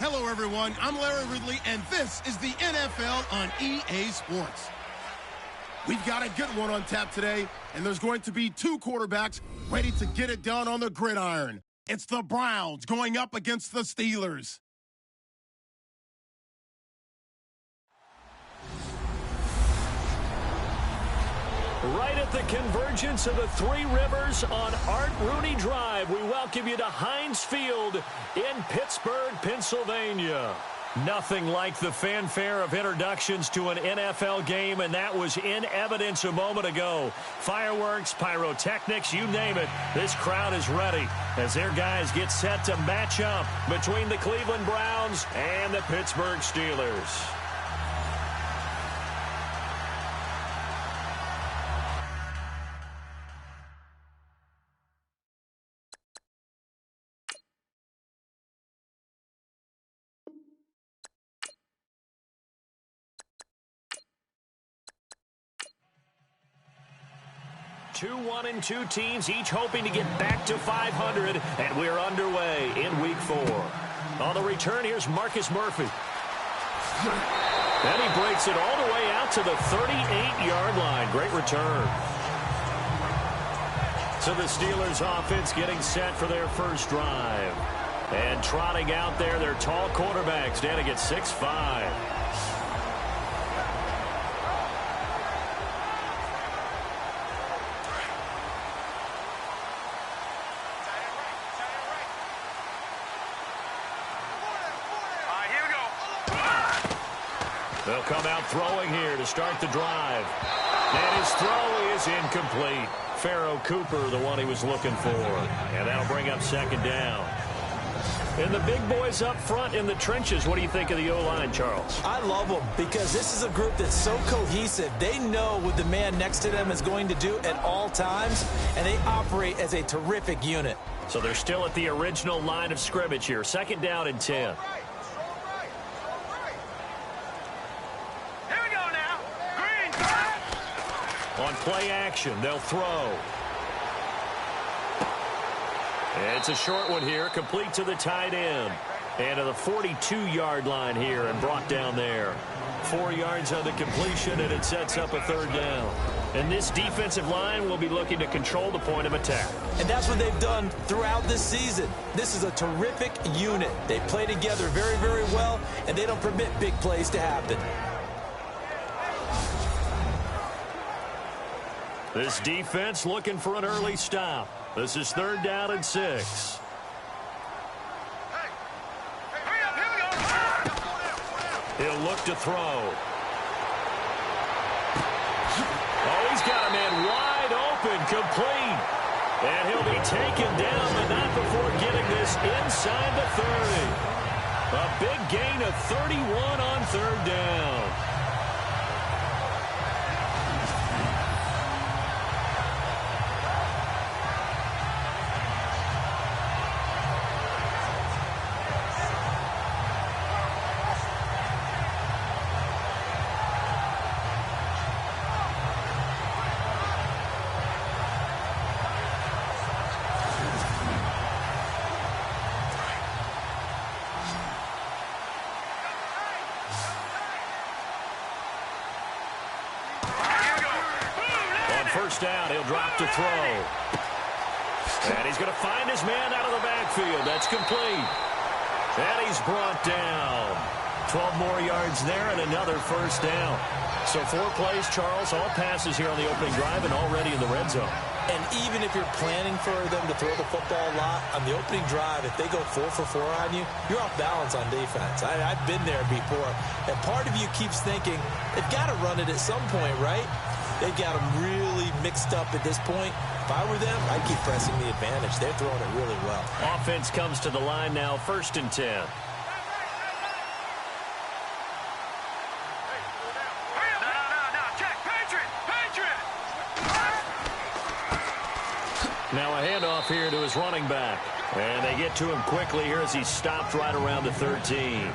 Hello, everyone. I'm Larry Ridley, and this is the NFL on EA Sports. We've got a good one on tap today, and there's going to be two quarterbacks ready to get it done on the gridiron. It's the Browns going up against the Steelers. Right at the convergence of the Three Rivers on Art Rooney Drive, we welcome you to Heinz Field in Pittsburgh, Pennsylvania. Nothing like the fanfare of introductions to an NFL game, and that was in evidence a moment ago. Fireworks, pyrotechnics, you name it, this crowd is ready as their guys get set to match up between the Cleveland Browns and the Pittsburgh Steelers. Two 1-2 teams, each hoping to get back to 500, and we're underway in Week 4. On the return, here's Marcus Murphy. And he breaks it all the way out to the 38-yard line. Great return. So the Steelers offense getting set for their first drive. And trotting out there, their tall quarterback standing at 6'5". They'll come out throwing here to start the drive. And his throw is incomplete. Pharaoh Cooper, the one he was looking for. And that'll bring up second down. And the big boys up front in the trenches, what do you think of the O-line, Charles? I love them because this is a group that's so cohesive. They know what the man next to them is going to do at all times, and they operate as a terrific unit. So they're still at the original line of scrimmage here. Second down and 10. On play action, they'll throw. It's a short one here, complete to the tight end. And to the 42-yard line here and brought down there. 4 yards on the completion, and it sets up a third down. And this defensive line will be looking to control the point of attack. And that's what they've done throughout this season. This is a terrific unit. They play together very, very well, and they don't permit big plays to happen. This defense looking for an early stop. This is third down and 6. He'll look to throw. Oh, he's got a man wide open, complete. And he'll be taken down, but not before getting this inside the 30. A big gain of 31 on third down. First down, he'll drop to throw. And he's going to find his man out of the backfield. That's complete. And he's brought down. 12 more yards there and another first down. So 4 plays, Charles, all passes here on the opening drive and already in the red zone. And even if you're planning for them to throw the football a lot, on the opening drive, if they go 4 for 4 on you, you're off balance on defense. I've been there before. And part of you keeps thinking, they've got to run it at some point, right? They've got them really mixed up at this point. If I were them, I'd keep pressing the advantage. They're throwing it really well. Offense comes to the line now, 1st and 10. Now a handoff here to his running back. And they get to him quickly here as he stopped right around the 13.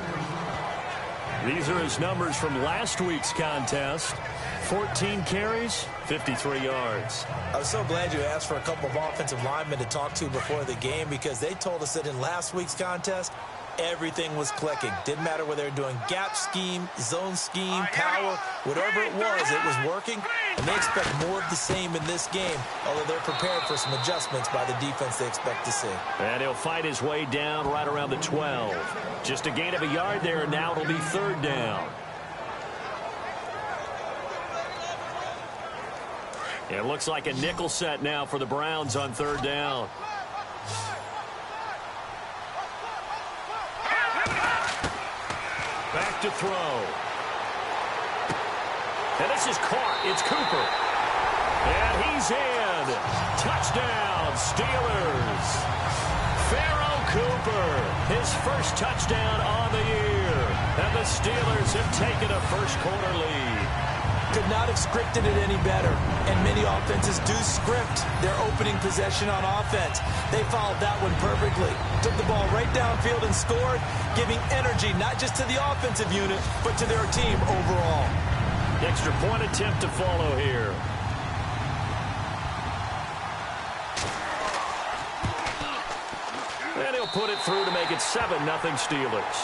These are his numbers from last week's contest. 14 carries, 53 yards. I was so glad you asked for a couple of offensive linemen to talk to before the game, because they told us that in last week's contest, everything was clicking. Didn't matter whether they were doing gap scheme, zone scheme, power, whatever it was working. And they expect more of the same in this game, although they're prepared for some adjustments by the defense they expect to see. And he'll fight his way down right around the 12. Just a gain of a yard there, and now it'll be 3rd down. It looks like a nickel set now for the Browns on 3rd down. Back to throw. And this is caught. It's Cooper. And he's in. Touchdown, Steelers. Pharaoh Cooper, his first touchdown on the year. And the Steelers have taken a first-quarter lead. Could not have scripted it any better. And many offenses do script their opening possession on offense. They followed that one perfectly. Took the ball right downfield and scored, giving energy not just to the offensive unit, but to their team overall. Extra point attempt to follow here. And he'll put it through to make it 7-0 Steelers.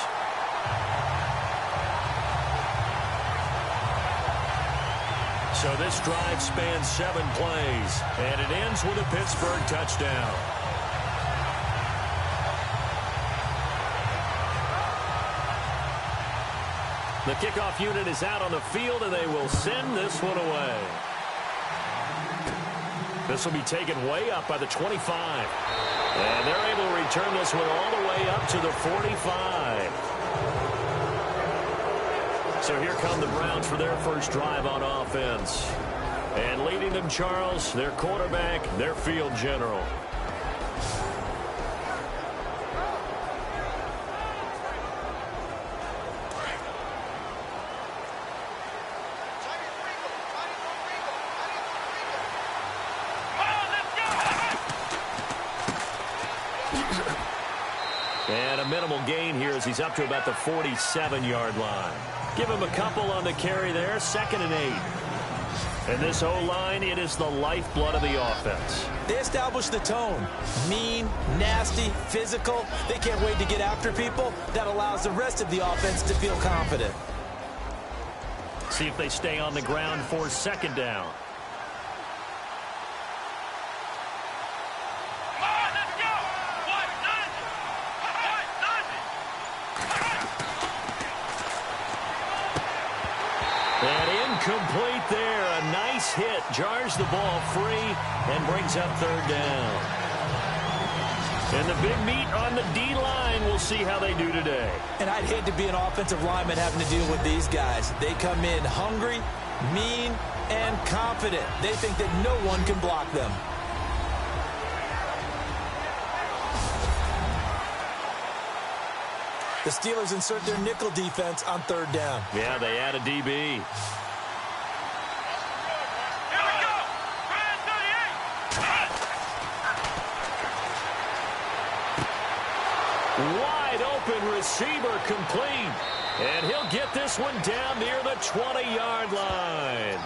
So this drive spans 7 plays, and it ends with a Pittsburgh touchdown. The kickoff unit is out on the field, and they will send this one away. This will be taken way up by the 25. And they're able to return this one all the way up to the 45. So here come the Browns for their first drive on offense. And leading them, Charles, their quarterback, their field general. And a minimal gain here as he's up to about the 47-yard line. Give him a couple on the carry there, 2nd and 8. And this O-line, it is the lifeblood of the offense. They establish the tone. Mean, nasty, physical. They can't wait to get after people. That allows the rest of the offense to feel confident. See if they stay on the ground for 2nd down. Complete there. A nice hit. Jars the ball free and brings up 3rd down. And the big meat on the D-line. We'll see how they do today. And I'd hate to be an offensive lineman having to deal with these guys. They come in hungry, mean, and confident. They think that no one can block them. The Steelers insert their nickel defense on 3rd down. Yeah, they add a DB. Wide open receiver complete. And he'll get this one down near the 20-yard line.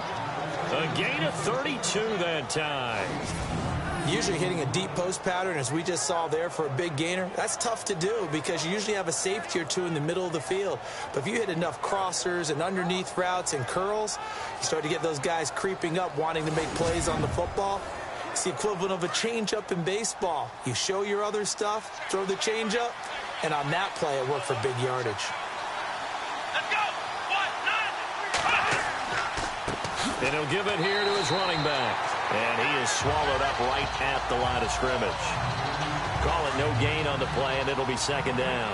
A gain of 32 that time. Usually hitting a deep post pattern, as we just saw there for a big gainer, that's tough to do because you usually have a safety or two in the middle of the field. But if you hit enough crossers and underneath routes and curls, you start to get those guys creeping up, wanting to make plays on the football. It's the equivalent of a changeup in baseball. You show your other stuff, throw the changeup, and on that play, it worked for big yardage. And he'll give it here to his running back. And he is swallowed up right at the line of scrimmage. Call it no gain on the play, and it'll be second down.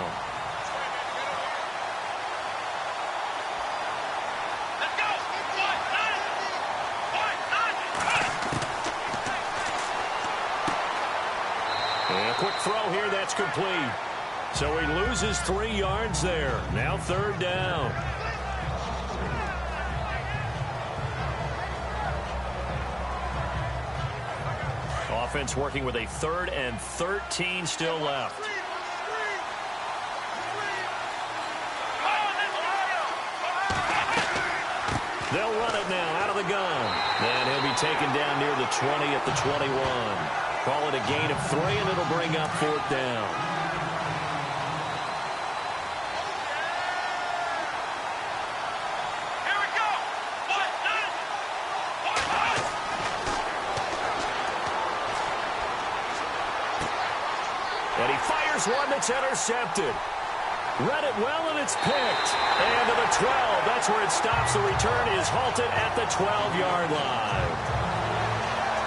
And a quick throw here, that's complete. So he loses 3 yards there. Now third down. Offense working with a 3rd and 13 still left. They'll run it now out of the gun. And he'll be taken down near the 20 at the 21. Call it a gain of 3, and it'll bring up 4th down. And he fires one that's intercepted. Read it well, and it's picked. And to the 12. That's where it stops. The return is halted at the 12-yard line.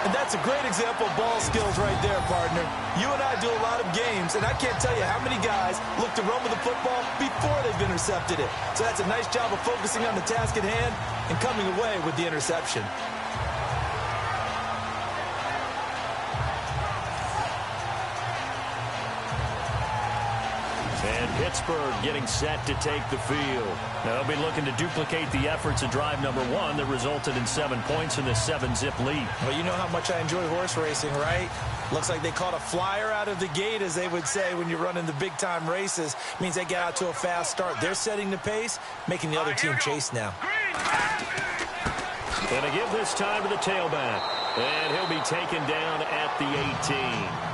And that's a great example of ball skills right there, partner. You and I do a lot of games, and I can't tell you how many guys look to run with the football before they've intercepted it. So that's a nice job of focusing on the task at hand and coming away with the interception. And Pittsburgh getting set to take the field. Now they'll be looking to duplicate the efforts of drive number 1 that resulted in 7 points in this 7-zip lead. Well, you know how much I enjoy horse racing, right? Looks like they caught a flyer out of the gate, as they would say when you're running the big-time races. Means they get out to a fast start. They're setting the pace, making the other team chase now. And to give this time to the tailback. And he'll be taken down at the 18.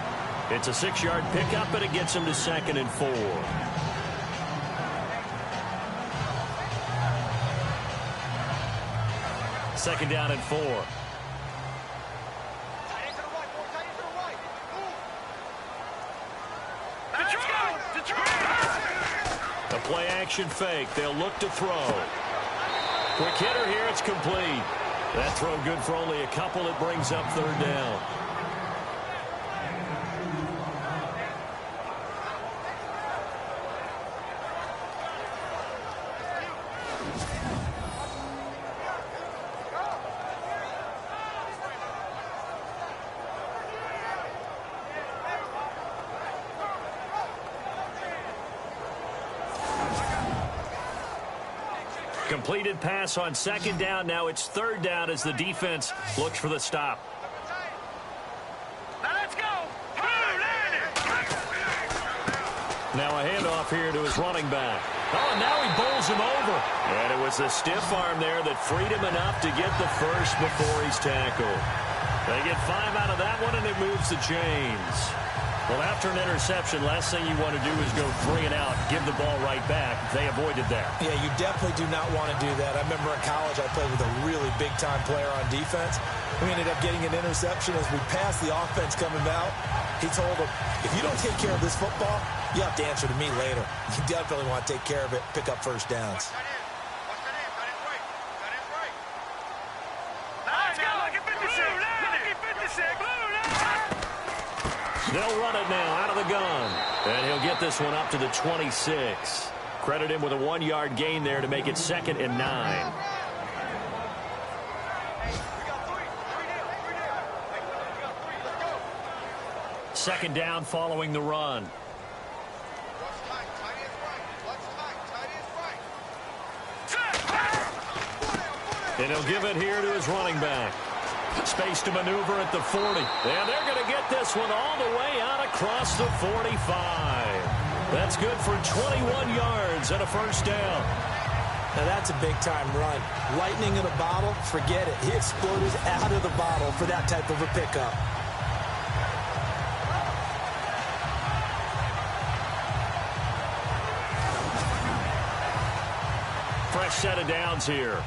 It's a 6-yard pickup, and it gets him to 2nd and 4. Second down and 4. A play-action fake. They'll look to throw. Quick hitter here. It's complete. That throw good for only a couple. It brings up 3rd down. Completed pass on 2nd down. Now it's 3rd down as the defense looks for the stop. Now let's go. Now a handoff here to his running back. Oh, and now he bowls him over. And it was a stiff arm there that freed him enough to get the first before he's tackled. They get 5 out of that one, and it moves the chains. Well, after an interception, last thing you want to do is go 3 and out, give the ball right back. They avoided that. Yeah, you definitely do not want to do that. I remember in college I played with a really big-time player on defense. We ended up getting an interception as we passed the offense coming out. He told him, if you don't take care of this football, you have to answer to me later. You definitely want to take care of it, pick up first downs. They'll run it now out of the gun. And he'll get this one up to the 26. Credit him with a 1-yard gain there to make it 2nd and 9. Second down following the run. And he'll give it here to his running back. Space to maneuver at the 40. And they're going to get this one all the way out across the 45. That's good for 21 yards and a first down. Now that's a big-time run. Lightning in a bottle, forget it. He exploded out of the bottle for that type of a pickup. Fresh set of downs here.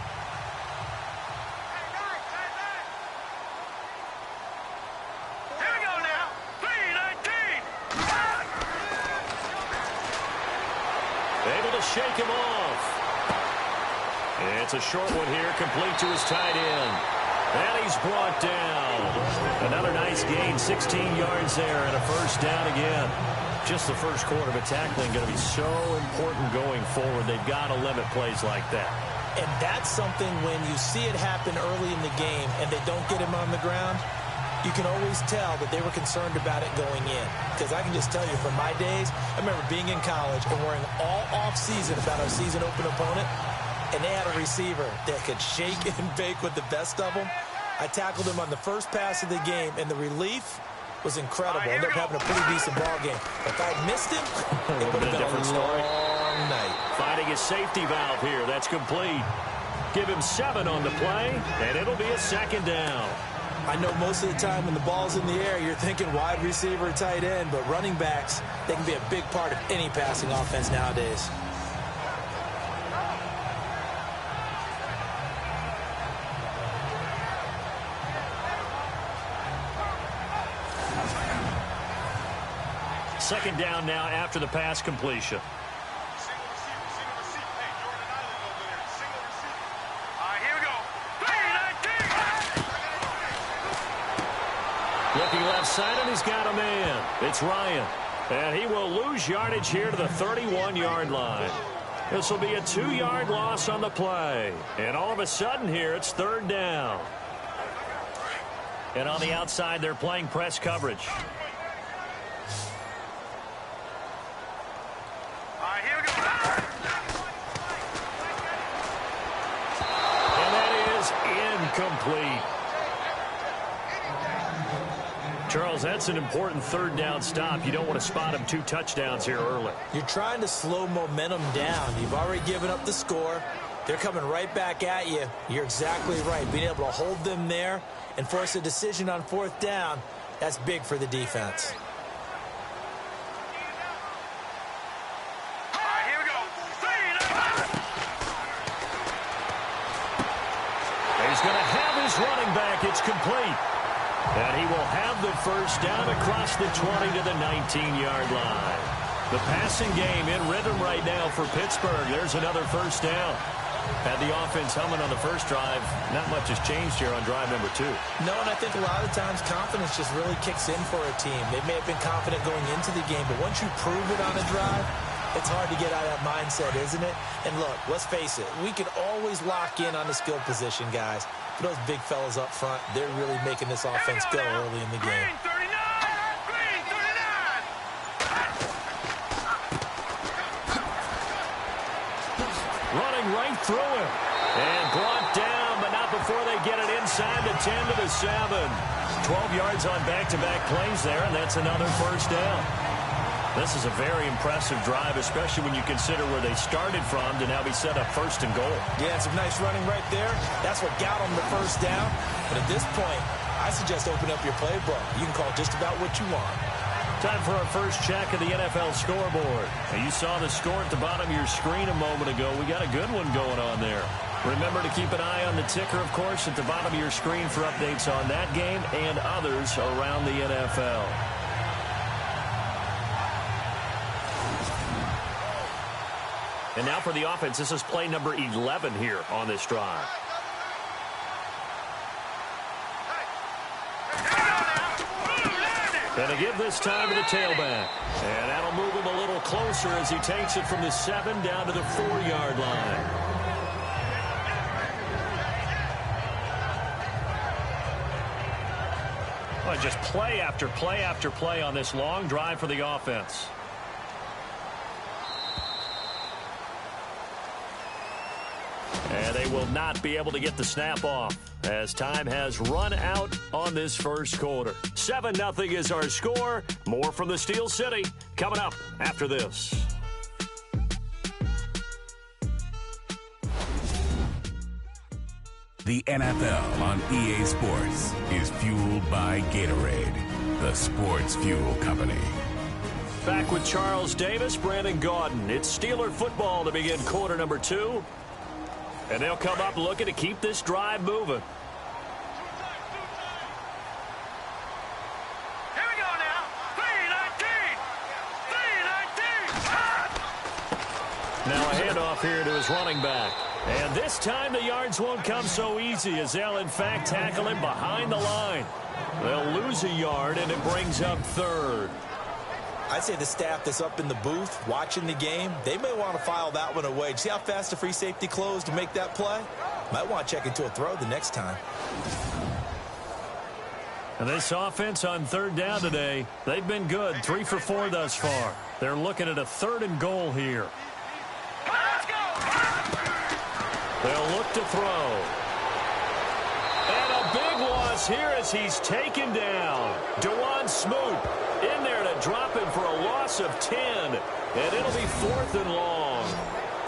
Able to shake him off. It's It's a short one here, complete to his tight end. And he's brought down. Another nice gain, 16 yards there, and a first down again. Just the first quarter, but tackling going to be so important going forward. They've got to limit plays like that. And that's something when you see it happen early in the game and they don't get him on the ground, you can always tell that they were concerned about it going in. Because I can just tell you from my days, I remember being in college and worrying all off-season about our season open opponent, and they had a receiver that could shake and bake with the best of them. I tackled him on the first pass of the game, and the relief was incredible. Ended up having a pretty decent ball game. If I had missed him, it would have been a different story. Long night. Finding a safety valve here. That's complete. Give him 7 on the play, and it'll be a second down. I know most of the time when the ball's in the air, you're thinking wide receiver, tight end, but running backs, they can be a big part of any passing offense nowadays. Second down now after the pass completion. Looking left side, and he's got a man. It's Ryan. And he will lose yardage here to the 31-yard line. This will be a 2-yard loss on the play. And all of a sudden here, it's third down. And on the outside, they're playing press coverage. And that is incomplete. Charles, that's an important third down stop. You don't want to spot him 2 touchdowns here early. You're trying to slow momentum down. You've already given up the score. They're coming right back at you. You're exactly right. Being able to hold them there and force a decision on fourth down, that's big for the defense. He's going to have his running back. It's complete. And he will have the first down across the 20 to the 19-yard line. The passing game in rhythm right now for Pittsburgh. There's another first down. Had the offense humming on the first drive. Not much has changed here on drive number 2. No, and I think a lot of times confidence just really kicks in for a team. They may have been confident going into the game, but once you prove it on a drive, it's hard to get out of that mindset, isn't it? And look, let's face it, we can always lock in on the skill position, guys. But those big fellas up front, they're really making this offense go early in the game. Running right through him. And brought down, but not before they get it inside the 10 to the 7. 12 yards on back-to-back plays there, and that's another first down. This is a very impressive drive, especially when you consider where they started from to now be set up first and goal. Yeah, some nice running right there. That's what got them the first down. But at this point, I suggest open up your playbook. You can call just about what you want. Time for our first check of the NFL scoreboard. Now, you saw the score at the bottom of your screen a moment ago. We got a good one going on there. Remember to keep an eye on the ticker, of course, at the bottom of your screen for updates on that game and others around the NFL. And now for the offense, this is play number 11 here on this drive. And they give this time to the tailback. And that'll move him a little closer as he takes it from the 7 down to the 4-yard line. Well, just play after play after play on this long drive for the offense. And they will not be able to get the snap off as time has run out on this first quarter. 7-0 is our score. More from the Steel City coming up after this. The NFL on EA Sports is fueled by Gatorade, the sports fuel company. Back with Charles Davis, Brandon Gaudin. It's Steeler football to begin quarter number 2. And they'll come up looking to keep this drive moving. Here we go now. 3-19. Now a handoff here to his running back. And this time the yards won't come so easy as they'll, in fact, tackle him behind the line. They'll lose a yard, and it brings up third. I'd say the staff that's up in the booth watching the game, they may want to file that one away. See how fast the free safety closed to make that play? Might want to check into a throw the next time. And this offense on third down today, they've been good. 3 for 4 thus far. They're looking at a 3rd and goal here. They'll look to throw. And a big loss here as he's taken down. Dewan Smoot in there to drop him for a loss of 10. And it'll be 4th and long.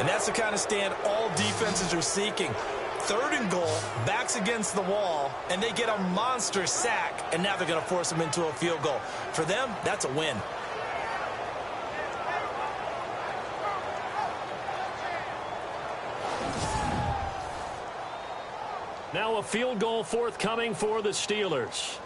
And that's the kind of stand all defenses are seeking. 3rd and goal, backs against the wall, and they get a monster sack. And now they're going to force them into a field goal. For them, that's a win. Now a field goal forthcoming for the Steelers.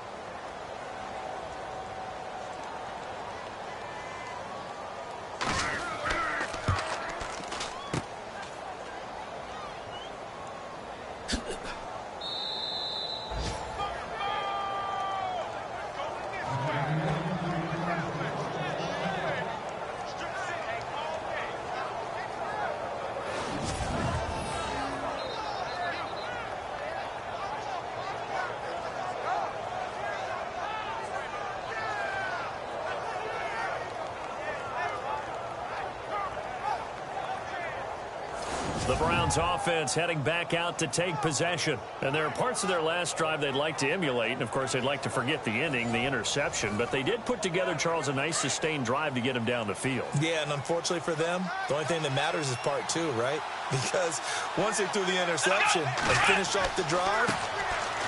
The Browns offense heading back out to take possession. And there are parts of their last drive they'd like to emulate. And, of course, they'd like to forget the ending, the interception. But they did put together, Charles, a nice sustained drive to get him down the field. Yeah, and unfortunately for them, the only thing that matters is part 2, right? Because once they threw the interception and finished off the drive,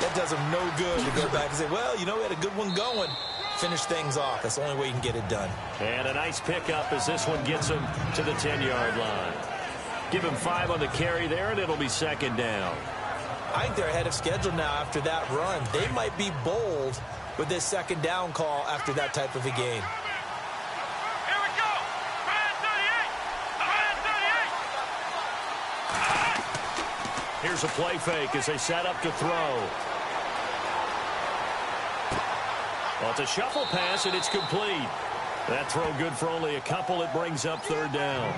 that does them no good to go back and say, well, you know, we had a good one going. Finish things off. That's the only way you can get it done. And a nice pickup as this one gets him to the 10-yard line. Give him 5 on the carry there, and it'll be 2nd down. I think they're ahead of schedule now after that run. They might be bold with this 2nd down call after that type of a game. Here we go. Brand 38. Here's a play fake as they set up to throw. Well, it's a shuffle pass, and it's complete. That throw good for only a couple. It brings up 3rd down.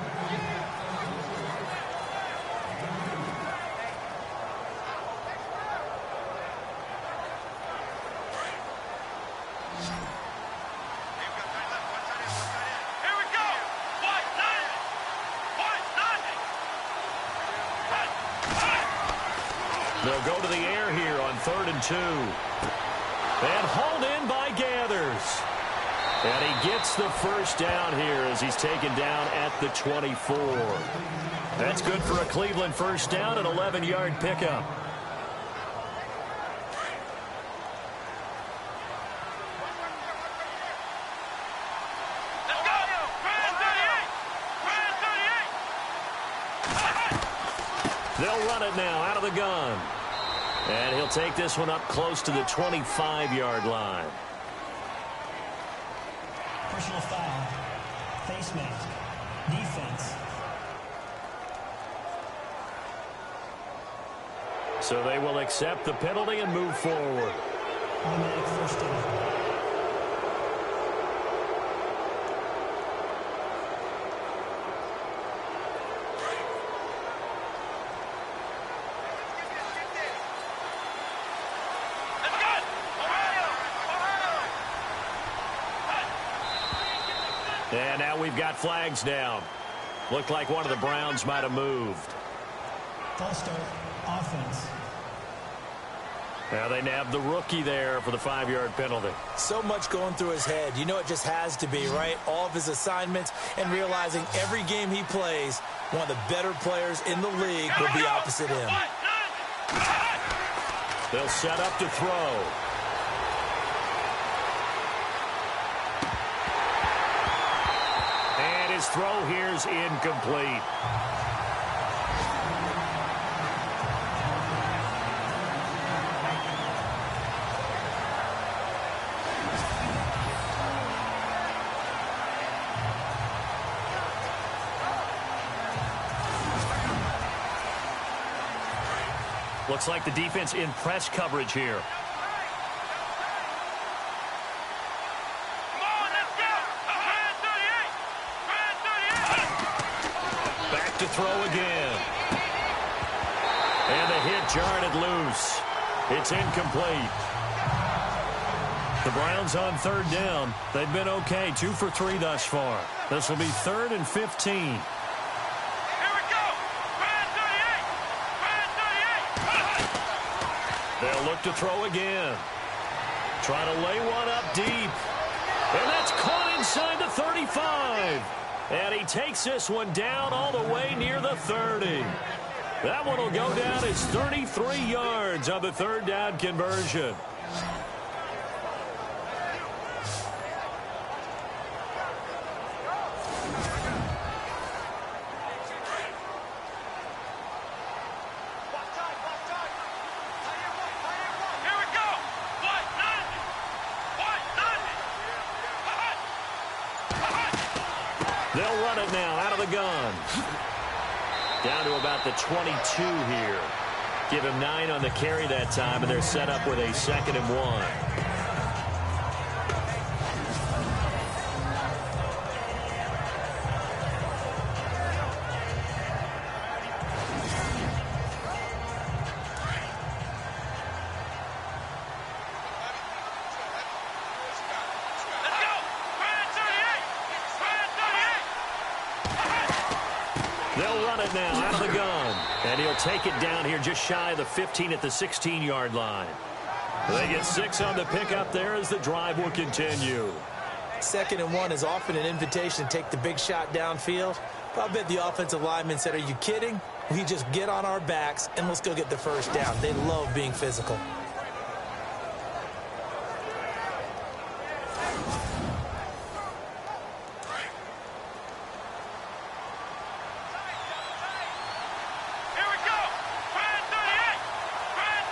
They'll go to the air here on 3rd and 2. And hauled in by Gathers. And he gets the 1st down here as he's taken down at the 24. That's good for a Cleveland 1st down, an 11-yard pickup. Let's go. Brand 38. They'll run it now out of the gun. And he'll take this one up close to the 25-yard line. Personal foul. Face mask. Defense. So they will accept the penalty and move forward. Automatic 1st down. And now we've got flags down. Looked like one of the Browns might have moved. False start. Offense. Now they nabbed the rookie there for the 5-yard penalty. So much going through his head. You know it just has to be, right? All of his assignments and realizing every game he plays, one of the better players in the league will be opposite him. They'll set up to throw. And his throw here's incomplete. Looks like the defense in press coverage here. Come on, let's go. Brand 38. Back to throw again. And the hit jarred it loose. It's incomplete. The Browns on third down. They've been okay, 2 for 3 thus far. This will be 3rd and 15. Here we go. Brand 38. Brand 38. They'll look to throw again. Trying to lay one up deep. And that's caught inside the 35. And he takes this one down all the way near the 30. That one will go down as 33 yards on the third down conversion. Here we go. What? Nothing. What? Nothing. They'll run it now out of the gun. Down to about the 22 here. Give him 9 on the carry that time, and they're set up with a 2nd and 1. Let's go. Brand 38. Brand 38. They'll run it now out of the gun. And he'll take it down here just shy of the 15 at the 16-yard line. They get 6 on the pickup there as the drive will continue. 2nd and 1 is often an invitation to take the big shot downfield. But I bet the offensive lineman said, are you kidding? We just get on our backs and let's go get the first down. They love being physical. Here we go. Brand 38. Brand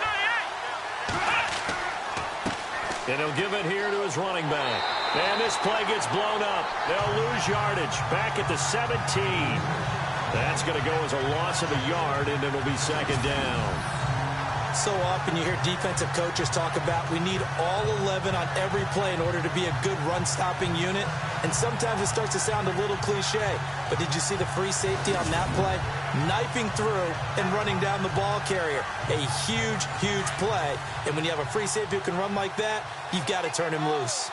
38. And he'll give it here to his running back. And this play gets blown up. They'll lose yardage back at the 17. That's going to go as a loss of a yard, and it'll be 2nd down. So often you hear defensive coaches talk about we need all 11 on every play in order to be a good run-stopping unit. And sometimes it starts to sound a little cliche. But did you see the free safety on that play? Knifing through and running down the ball carrier. A huge, huge play. And when you have a free safety who can run like that, you've got to turn him loose.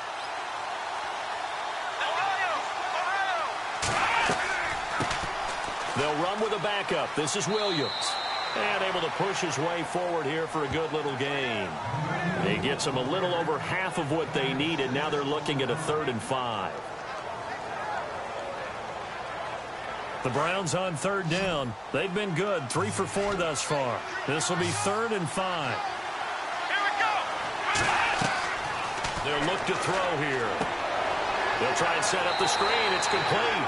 They'll run with a backup. This is Williams. And able to push his way forward here for a good little gain. He gets them a little over half of what they needed. Now they're looking at a 3rd and 5. The Browns on 3rd down. They've been good. 3 for 4 thus far. This will be 3rd and 5. Here we go. They'll look to throw here. They'll try and set up the screen. It's complete.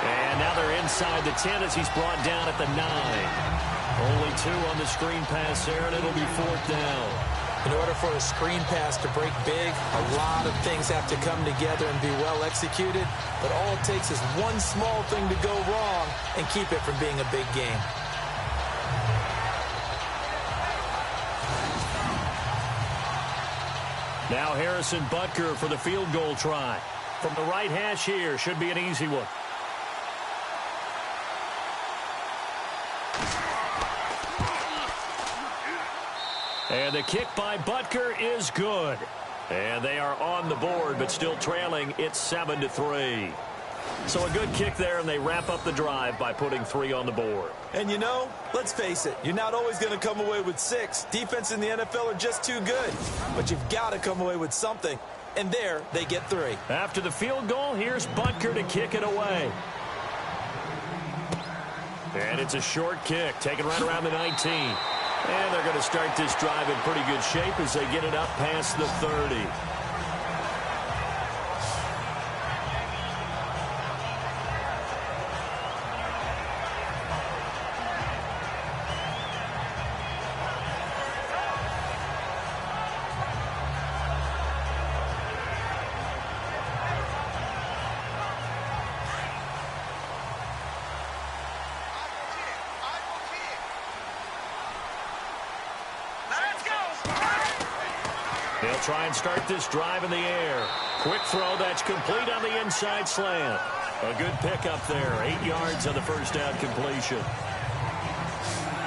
And now they're inside the 10 as he's brought down at the 9. Only 2 on the screen pass there, and it'll be 4th down. In order for a screen pass to break big, a lot of things have to come together and be well executed. But all it takes is one small thing to go wrong and keep it from being a big game. Now Harrison Butker for the field goal try. From the right hash here, should be an easy one. And the kick by Butker is good. And they are on the board, but still trailing. It's 7-3. So a good kick there, and they wrap up the drive by putting 3 on the board. And you know, let's face it, you're not always going to come away with 6. Defense in the NFL are just too good. But you've got to come away with something. And there, they get 3. After the field goal, here's Butker to kick it away. And it's a short kick, taken right around the 19. And they're going to start this drive in pretty good shape as they get it up past the 30. They'll try and start this drive in the air. Quick throw that's complete on the inside slant. A good pickup there. 8 yards on the first down completion.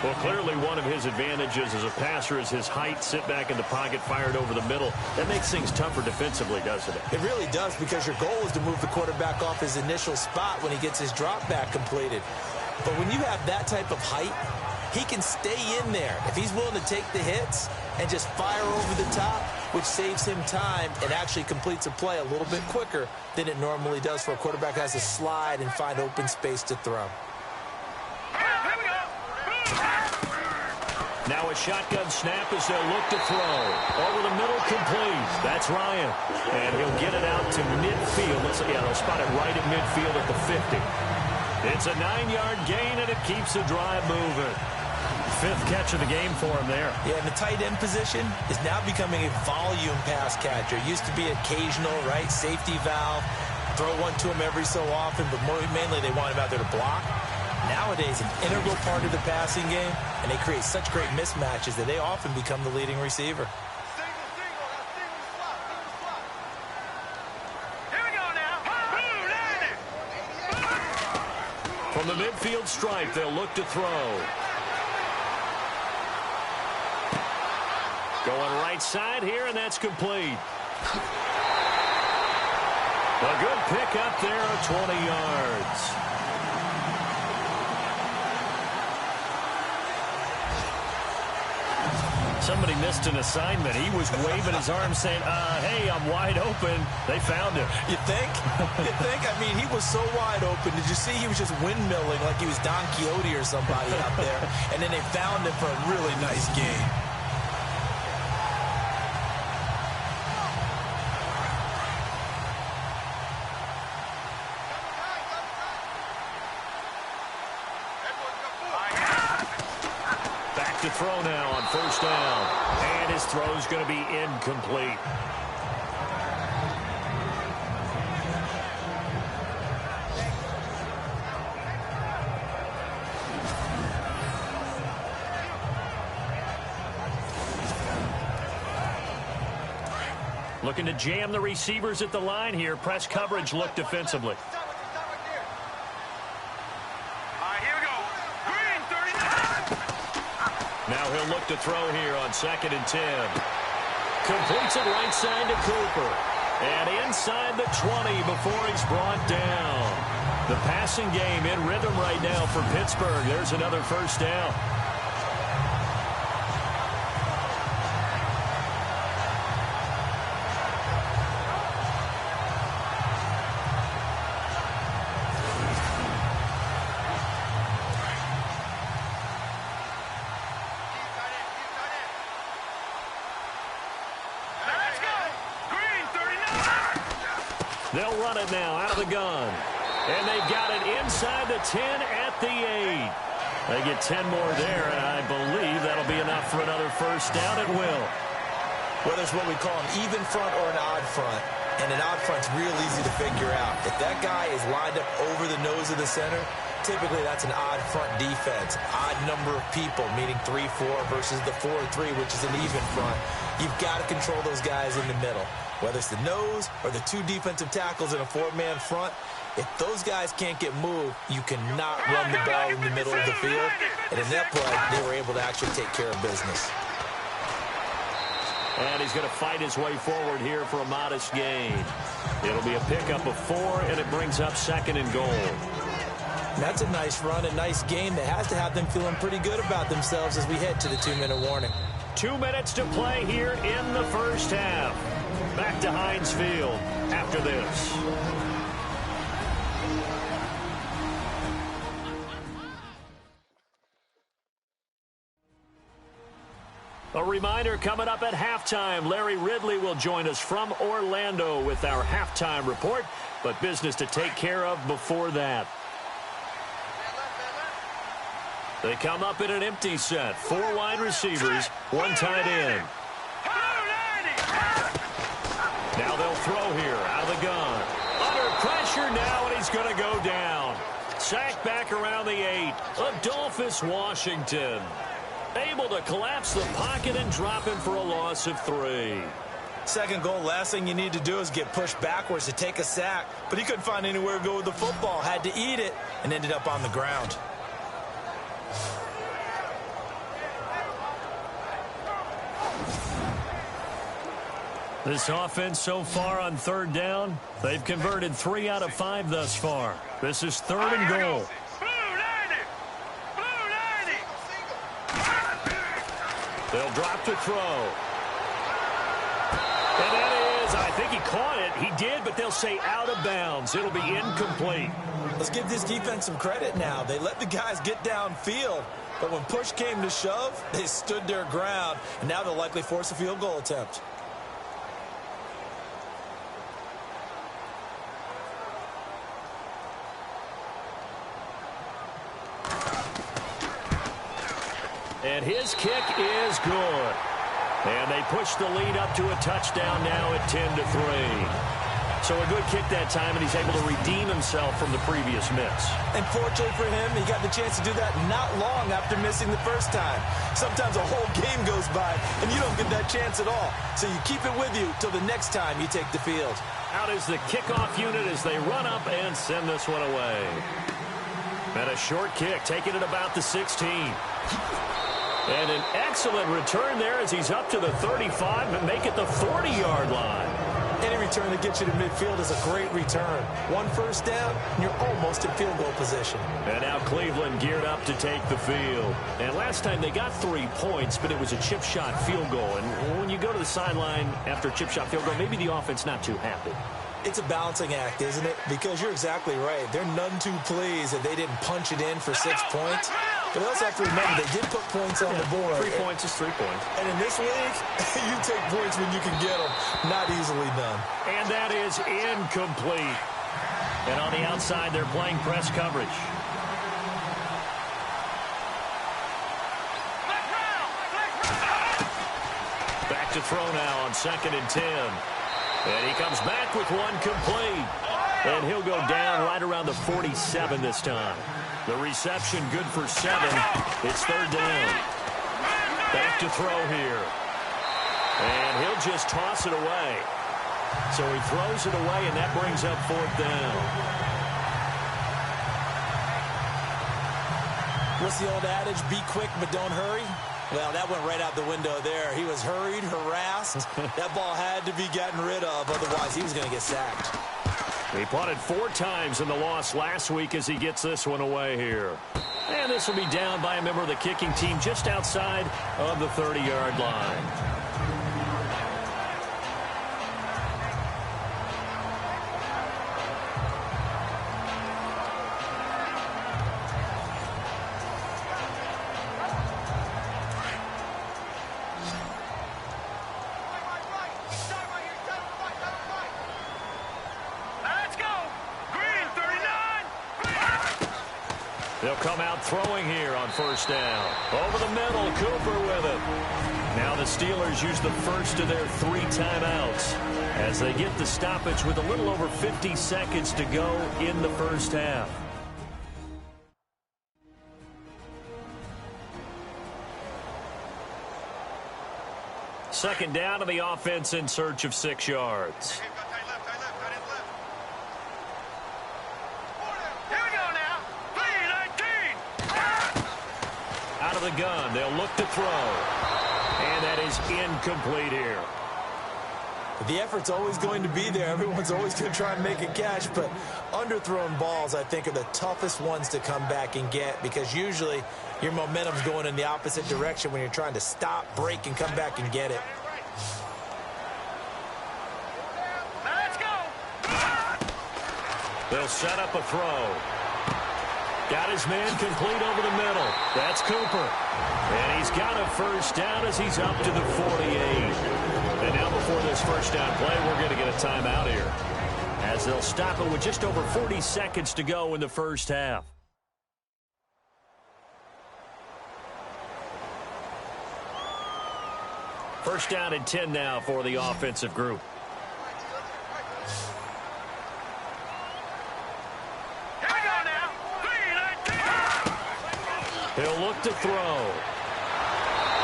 Well, clearly one of his advantages as a passer is his height. Sit back in the pocket, fired over the middle. That makes things tougher defensively, doesn't it? It really does, because your goal is to move the quarterback off his initial spot when he gets his drop back completed. But when you have that type of height, he can stay in there if he's willing to take the hits and just fire over the top, which saves him time and actually completes a play a little bit quicker than it normally does for a quarterback who has to slide and find open space to throw. Now a shotgun snap as they'll look to throw. Over the middle, complete. That's Ryan. And he'll get it out to midfield. They'll spot it right at midfield at the 50. It's a 9-yard gain, and it keeps the drive moving. 5th catch of the game for him there. Yeah, and the tight end position is now becoming a volume pass catcher. It used to be occasional, right? Safety valve. Throw one to him every so often, but mainly they want him out there to block. Nowadays, an integral part of the passing game, and they create such great mismatches that they often become the leading receiver. Here we go now. From the midfield stripe, they'll look to throw. Going right side here, and that's complete. A good pickup there, 20 yards. Somebody missed an assignment. He was waving his arms saying, hey, I'm wide open. They found him. You think? You think? I mean, he was so wide open. Did you see he was just windmilling like he was Don Quixote or somebody out there? And then they found him for a really nice game. To throw now on first down, and his throw's going to be incomplete. Looking to jam the receivers at the line here. Press coverage look defensively. Now he'll look to throw here on 2nd and 10. Completes it right side to Cooper. And inside the 20 before he's brought down. The passing game in rhythm right now for Pittsburgh. There's another first down. They'll run it now out of the gun. And they've got it inside the 10 at the 8. They get 10 more there, and I believe that'll be enough for another first down. It will. Whether it's what we call an even front or an odd front, and an odd front's real easy to figure out. If that guy is lined up over the nose of the center, typically that's an odd front defense. Odd number of people, meaning 3-4 versus the 4-3, which is an even front. You've got to control those guys in the middle. Whether it's the nose or the 2 defensive tackles in a 4-man front, if those guys can't get moved, you cannot run the ball in the middle of the field. And in that play, they were able to actually take care of business. And he's going to fight his way forward here for a modest gain. It'll be a pickup of 4, and it brings up 2nd and goal. That's a nice run, a nice game that has to have them feeling pretty good about themselves as we head to the 2-minute warning. 2 minutes to play here in the first half. Back to Heinz Field after this. A reminder coming up at halftime. Larry Ridley will join us from Orlando with our halftime report, but business to take care of before that. They come up in an empty set. 4 wide receivers, 1 tight end. Now they'll throw here out of the gun. Under pressure now, and he's going to go down. Sacked back around the 8. Adolphus Washington able to collapse the pocket and drop him for a loss of 3. Second goal, last thing you need to do is get pushed backwards to take a sack. But he couldn't find anywhere to go with the football. Had to eat it and ended up on the ground. This offense so far on third down, they've converted 3 out of 5 thus far. This is 3rd and goal. They'll drop to throw. And that is, I think he caught it. He did, but they'll say out of bounds. It'll be incomplete. Let's give this defense some credit now. They let the guys get downfield, but when push came to shove, they stood their ground, and now they'll likely force a field goal attempt. And his kick is good. And they push the lead up to a touchdown now at 10-3. So a good kick that time, and he's able to redeem himself from the previous miss. And fortunately for him, he got the chance to do that not long after missing the first time. Sometimes a whole game goes by, and you don't get that chance at all. So you keep it with you till the next time you take the field. Out is the kickoff unit as they run up and send this one away. And a short kick, taking it about the 16. And an excellent return there as he's up to the 35 and make it the 40-yard line. Any return that gets you to midfield is a great return. 1 first down, and you're almost in field goal position. And now Cleveland geared up to take the field. And last time they got 3 points, but it was a chip shot field goal. And when you go to the sideline after a chip shot field goal, maybe the offense not too happy. It's a balancing act, isn't it? Because you're exactly right. They're none too pleased that they didn't punch it in for 6 points. But they also have to remember they did put points on the board. 3 points is 3 points. And in this league, you take points when you can get them. Not easily done. And that is incomplete. And on the outside, they're playing press coverage. Back to throw now on 2nd and 10. And he comes back with one complete. And he'll go down right around the 47 this time. The reception good for 7. It's 3rd down. Back to throw here. And he'll just toss it away. So he throws it away, and that brings up 4th down. What's the old adage? Be quick, but don't hurry. Well, that went right out the window there. He was hurried, harassed. That ball had to be gotten rid of, otherwise he was going to get sacked. He punted 4 times in the loss last week as he gets this one away here. And this will be down by a member of the kicking team just outside of the 30-yard line. They'll come out throwing here on 1st down. Over the middle, Cooper with it. Now the Steelers use the first of their 3 timeouts as they get the stoppage with a little over 50 seconds to go in the first half. Second down to the offense in search of 6 yards. Out of the gun, they'll look to throw. And that is incomplete here. The effort's always going to be there. Everyone's always going to try and make a catch, but underthrown balls, I think, are the toughest ones to come back and get because usually your momentum's going in the opposite direction when you're trying to stop, break, and come back and get it. Let's go. They'll set up a throw. Got his man complete over the middle. That's Cooper. And he's got a first down as he's up to the 48. And now before this first down play, we're going to get a timeout here, as they'll stop it with just over 40 seconds to go in the first half. First down and 10 now for the offensive group. He'll look to throw.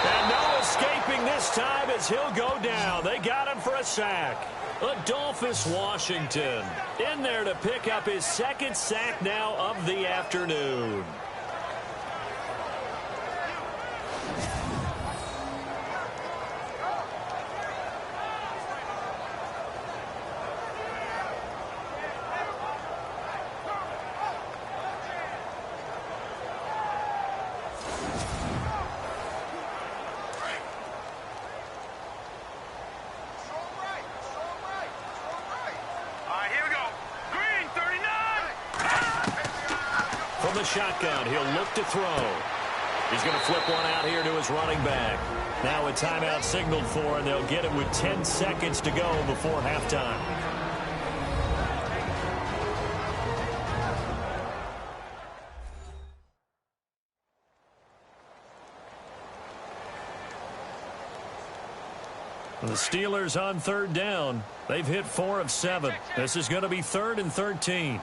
And Noah's escaping this time as he'll go down. They got him for a sack. Adolphus Washington in there to pick up his second sack now of the afternoon. From the shotgun, he'll look to throw. He's going to flip one out here to his running back. Now a timeout signaled for, and they'll get it with 10 seconds to go before halftime. The Steelers on third down. They've hit 4 of 7. This is going to be 3rd and 13.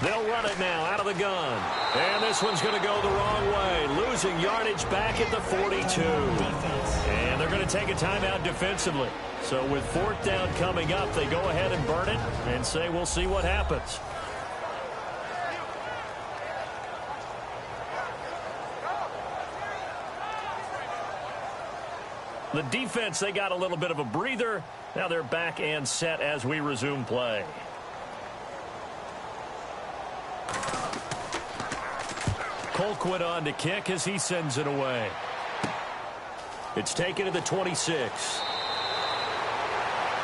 They'll run it now out of the gun. And this one's going to go the wrong way. Losing yardage back at the 42. And they're going to take a timeout defensively. So with 4th down coming up, they go ahead and burn it and say we'll see what happens. The defense, they got a little bit of a breather. Now they're back and set as we resume play. Colquitt on to kick as he sends it away. It's taken to the 26.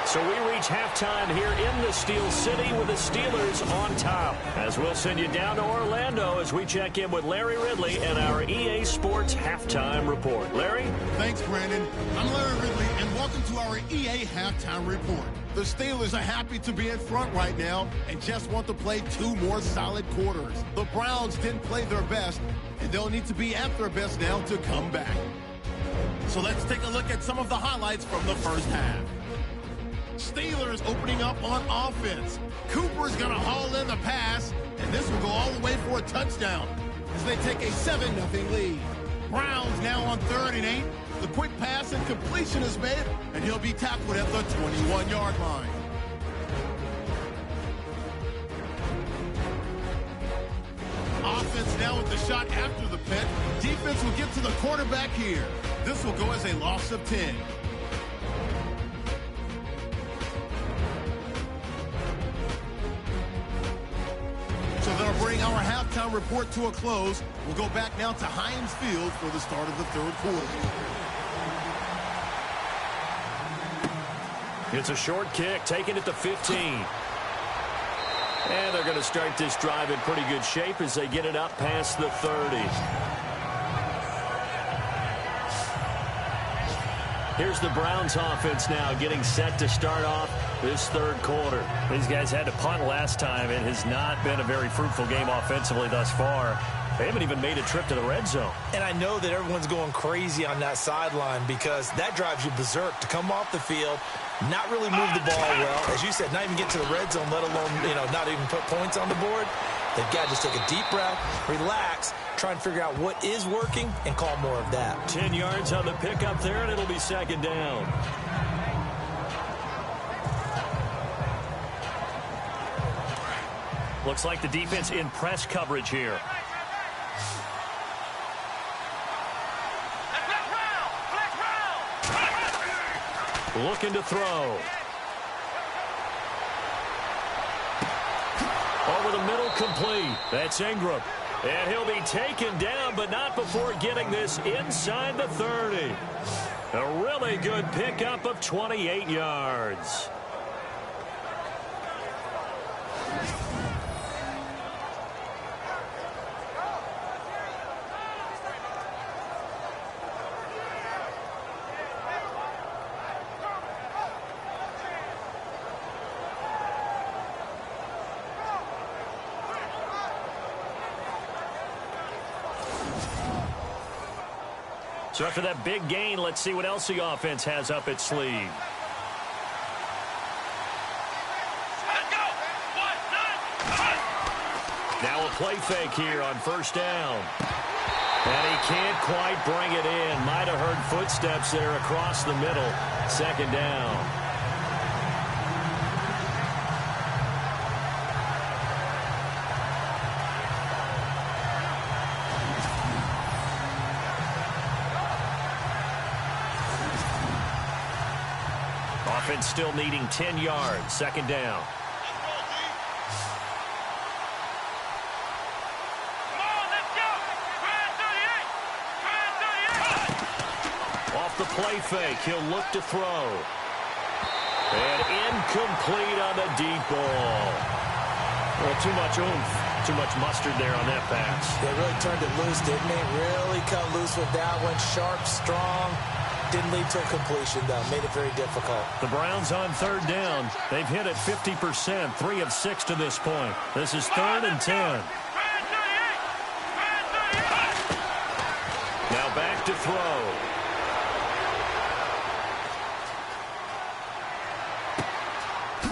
So we reach halftime here in the Steel City with the Steelers on top. As we'll send you down to Orlando as we check in with Larry Ridley and our EA Sports Halftime Report. Larry? Thanks, Brandon. I'm Larry Ridley, and welcome to our EA Halftime Report. The Steelers are happy to be in front right now and just want to play 2 more solid quarters. The Browns didn't play their best, and they'll need to be at their best now to come back. So let's take a look at some of the highlights from the first half. Steelers opening up on offense. Cooper's going to haul in the pass, and this will go all the way for a touchdown as they take a 7-0 lead. Browns now on 3rd and 8. The quick pass and completion is made, and he'll be tackled at the 21-yard line. Offense now with the shot after the pit. Defense will get to the quarterback here. This will go as a loss of 10. So that'll bring our halftime report to a close. We'll go back now to Heinz Field for the start of the 3rd quarter. It's a short kick, taken at the 15. And they're going to start this drive in pretty good shape as they get it up past the 30. Here's the Browns offense now getting set to start off this 3rd quarter. These guys had to punt last time. It has not been a very fruitful game offensively thus far. They haven't even made a trip to the red zone. And I know that everyone's going crazy on that sideline because that drives you berserk to come off the field, not really move the ball well. As you said, not even get to the red zone, let alone, not even put points on the board. They've got to just take a deep breath, relax, try and figure out what is working, and call more of that. 10 yards on the pickup there, and it'll be 2nd down. Looks like the defense in press coverage here. Looking to throw. Over the middle, complete. That's Ingram. And he'll be taken down, but not before getting this inside the 30. A really good pickup of 28 yards. So after that big gain, let's see what else the offense has up its sleeve. Now a play fake here on first down. And he can't quite bring it in. Might have heard footsteps there across the middle. Second down. Offense still needing 10 yards. Second down. Off the play fake, he'll look to throw. And incomplete on the deep ball. Well, too much oomph, too much mustard there on that pass. They really turned it loose, didn't they? Really cut loose with that one. Sharp, strong. Didn't lead to a completion, though. Made it very difficult. The Browns on third down. They've hit it 50%, 3 of 6 to this point. This is 3rd and 10. Now back to throw.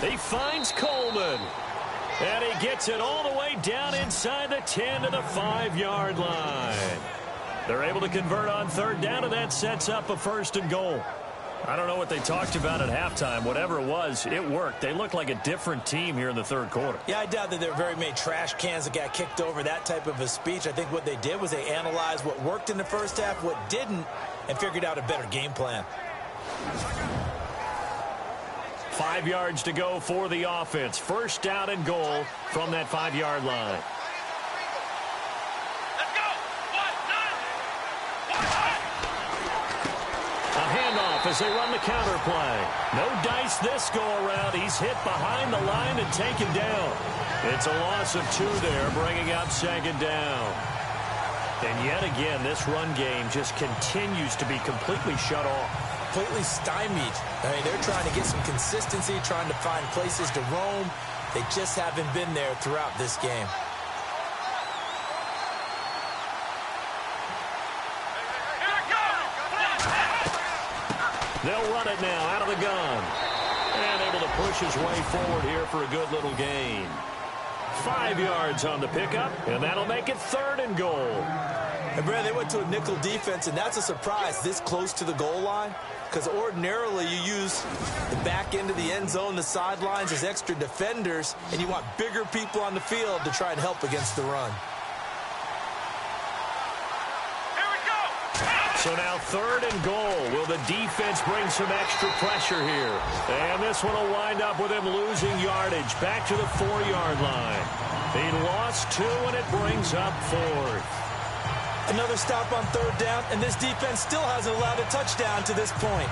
He finds Coleman. And he gets it all the way down inside the 10 to the 5-yard line. They're able to convert on third down, and that sets up a 1st and goal. I don't know what they talked about at halftime. Whatever it was, it worked. They look like a different team here in the third quarter. Yeah, I doubt that there were very many trash cans that got kicked over, that type of a speech. I think what they did was they analyzed what worked in the first half, what didn't, and figured out a better game plan. 5 yards to go for the offense. 1st down and goal from that 5-yard line. As they run the counter play. No dice this go-around. He's hit behind the line and taken down. It's a loss of 2 there, bringing up 2nd down. And yet again, this run game just continues to be completely shut off. Completely stymied. I mean, they're trying to get some consistency, trying to find places to roam. They just haven't been there throughout this game. They'll run it now out of the gun. And able to push his way forward here for a good little gain. 5 yards on the pickup, and that'll make it 3rd and goal. And Brad, they went to a nickel defense, and that's a surprise this close to the goal line. Because ordinarily you use the back end of the end zone, the sidelines as extra defenders, and you want bigger people on the field to try and help against the run. So now 3rd and goal. Will the defense bring some extra pressure here? And this one will wind up with him losing yardage. Back to the 4-yard line. He lost 2, and it brings up 4th. Another stop on 3rd down, and this defense still hasn't allowed a touchdown to this point.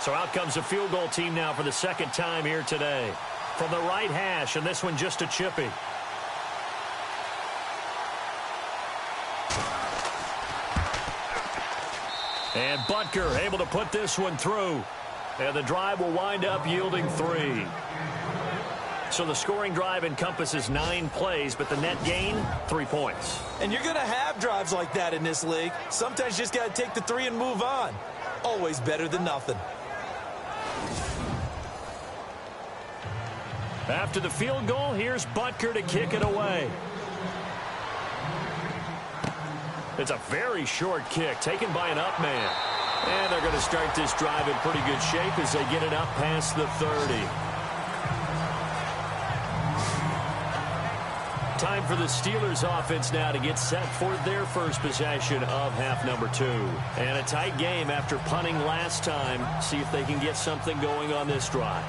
So out comes a field goal team now for the 2nd time here today. From the right hash, and this one just a chippy. And Butker able to put this one through. And the drive will wind up yielding 3. So the scoring drive encompasses 9 plays, but the net gain, 3 points. And you're going to have drives like that in this league. Sometimes you just got to take the 3 and move on. Always better than nothing. After the field goal, here's Butker to kick it away. It's a very short kick taken by an up man. And they're going to start this drive in pretty good shape as they get it up past the 30. Time for the Steelers offense now to get set for their first possession of half number 2. And a tight game after punting last time. See if they can get something going on this drive.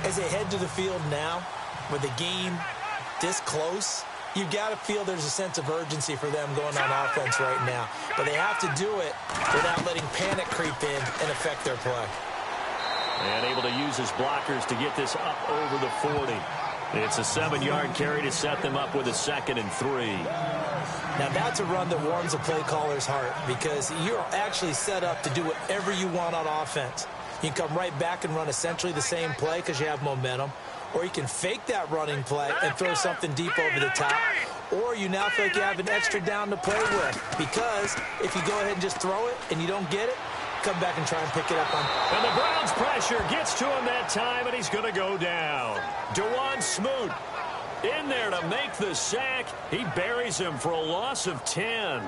As they head to the field now, with the game this close, you've got to feel there's a sense of urgency for them going on offense right now. But they have to do it without letting panic creep in and affect their play. And able to use his blockers to get this up over the 40. It's a 7-yard carry to set them up with a 2nd and 3. Now that's a run that warms a play caller's heart because you're actually set up to do whatever you want on offense. You can come right back and run essentially the same play because you have momentum, or you can fake that running play and throw something deep over the top, or you now feel like you have an extra down to play with, because if you go ahead and just throw it and you don't get it, come back and try and pick it up on. And the Browns' pressure gets to him that time, and he's going to go down. Dewan Smoot in there to make the sack. He buries him for a loss of 10.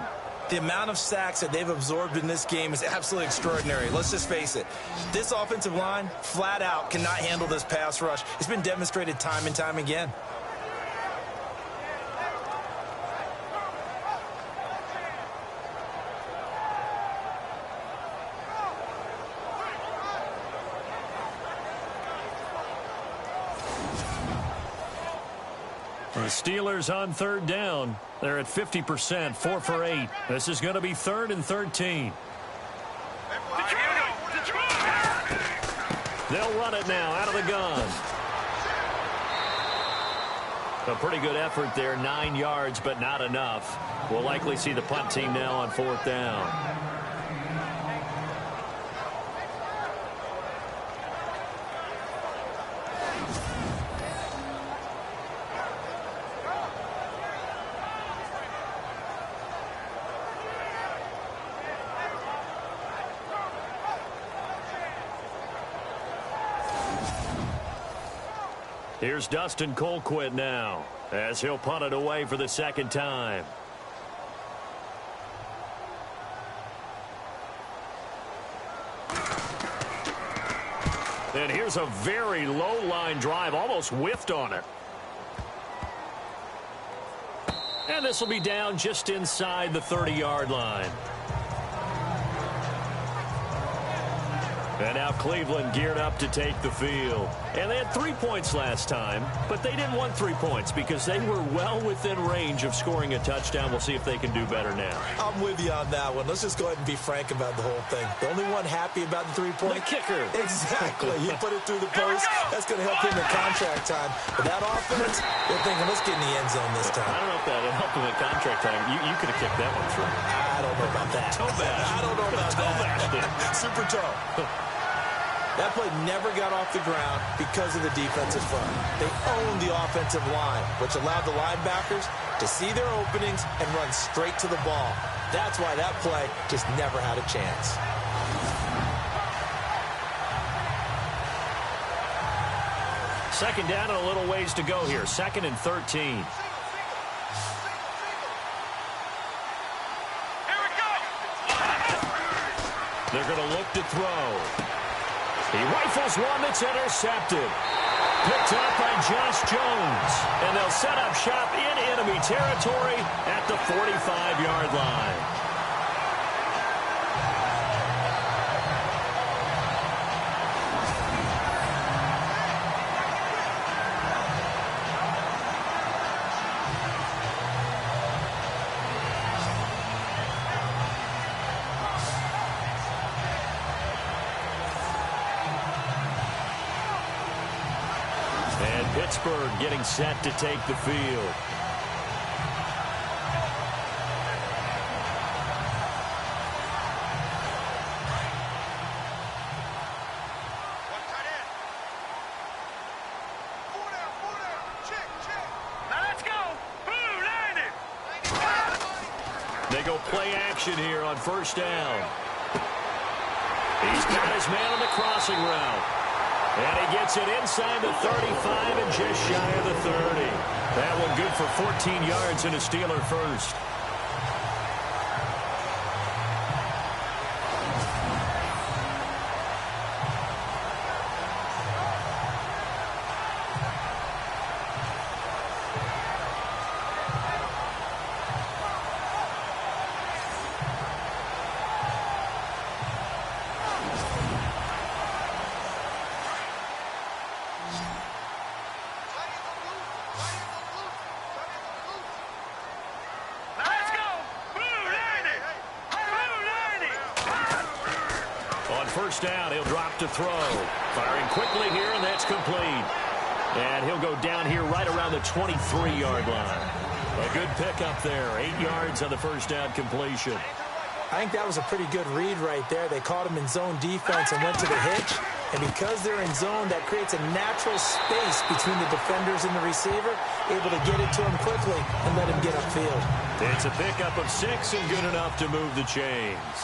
The amount of sacks that they've absorbed in this game is absolutely extraordinary. Let's just face it. This offensive line, flat out, cannot handle this pass rush. It's been demonstrated time and time again. The Steelers on third down. They're at 50%, 4 for 8. This is going to be 3rd and 13. They'll run it now out of the gun. A pretty good effort there, 9 yards, but not enough. We'll likely see the punt team now on 4th down. Here's Dustin Colquitt now, as he'll punt it away for the 2nd time. And here's a very low line drive, almost whiffed on it. And this will be down just inside the 30-yard line. And now Cleveland geared up to take the field. And they had 3 points last time, but they didn't want 3 points because they were well within range of scoring a touchdown. We'll see if they can do better now. I'm with you on that one. Let's just go ahead and be frank about the whole thing. The only one happy about the 3-point. The kicker. Exactly. He put it through the post. That's going to help him in contract time. But that offense, they're thinking, let's get in the end zone this time. I don't know if that helped him in contract time. You could have kicked that one through. I don't know about that. Toe bash. I don't know about toe that. Bashed it. Super toe. That play never got off the ground because of the defensive front. They owned the offensive line, which allowed the linebackers to see their openings and run straight to the ball. That's why that play just never had a chance. Second down and a little ways to go here. 2nd and 13. They're going to look to throw. He rifles one that's intercepted. Picked up by Josh Jones. And they'll set up shop in enemy territory at the 45-yard line. Pittsburgh getting set to take the field. They go play action here on 1st down. He's got his man on the crossing route. And he gets it inside the 35 and just shy of the 30. That one good for 14 yards and a Steeler first. First down, he'll drop to throw. Firing quickly here, and that's complete. And he'll go down here right around the 23-yard line. A good pickup there. 8 yards on the first down completion. I think that was a pretty good read right there. They caught him in zone defense and went to the hitch. And because they're in zone, that creates a natural space between the defenders and the receiver, able to get it to him quickly and let him get upfield. It's a pickup of 6 and good enough to move the chains.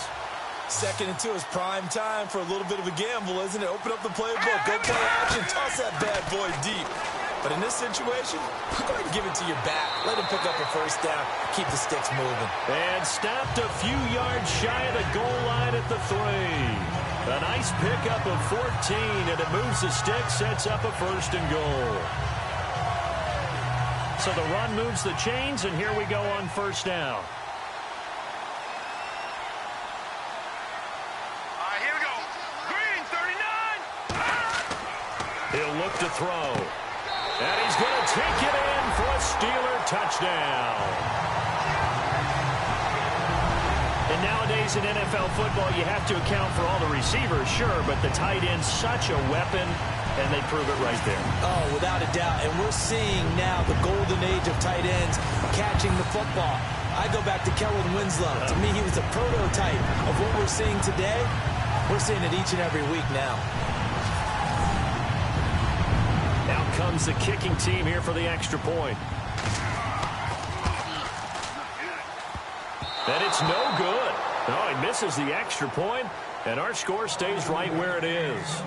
2nd and 2 is prime time for a little bit of a gamble, isn't it? Open up the playbook, go play action, toss that bad boy deep. But in this situation, go ahead and give it to your back. Let him pick up a first down, keep the sticks moving. And stopped a few yards shy of the goal line at the 3. A nice pickup of 14, and it moves the stick, sets up a 1st and goal. So the run moves the chains, and here we go on 1st down. Here we go. Green, 39. He'll look to throw. And he's going to take it in for a Steeler touchdown. And nowadays in NFL football, you have to account for all the receivers, sure, but the tight end's such a weapon, and they prove it right there. Oh, without a doubt. And we're seeing now the golden age of tight ends catching the football. I go back to Kellen Winslow. To me, he was a prototype of what we're seeing today. We're seeing it each and every week now. Out comes the kicking team here for the extra point. And it's no good. No, he misses the extra point, and our score stays right where it is.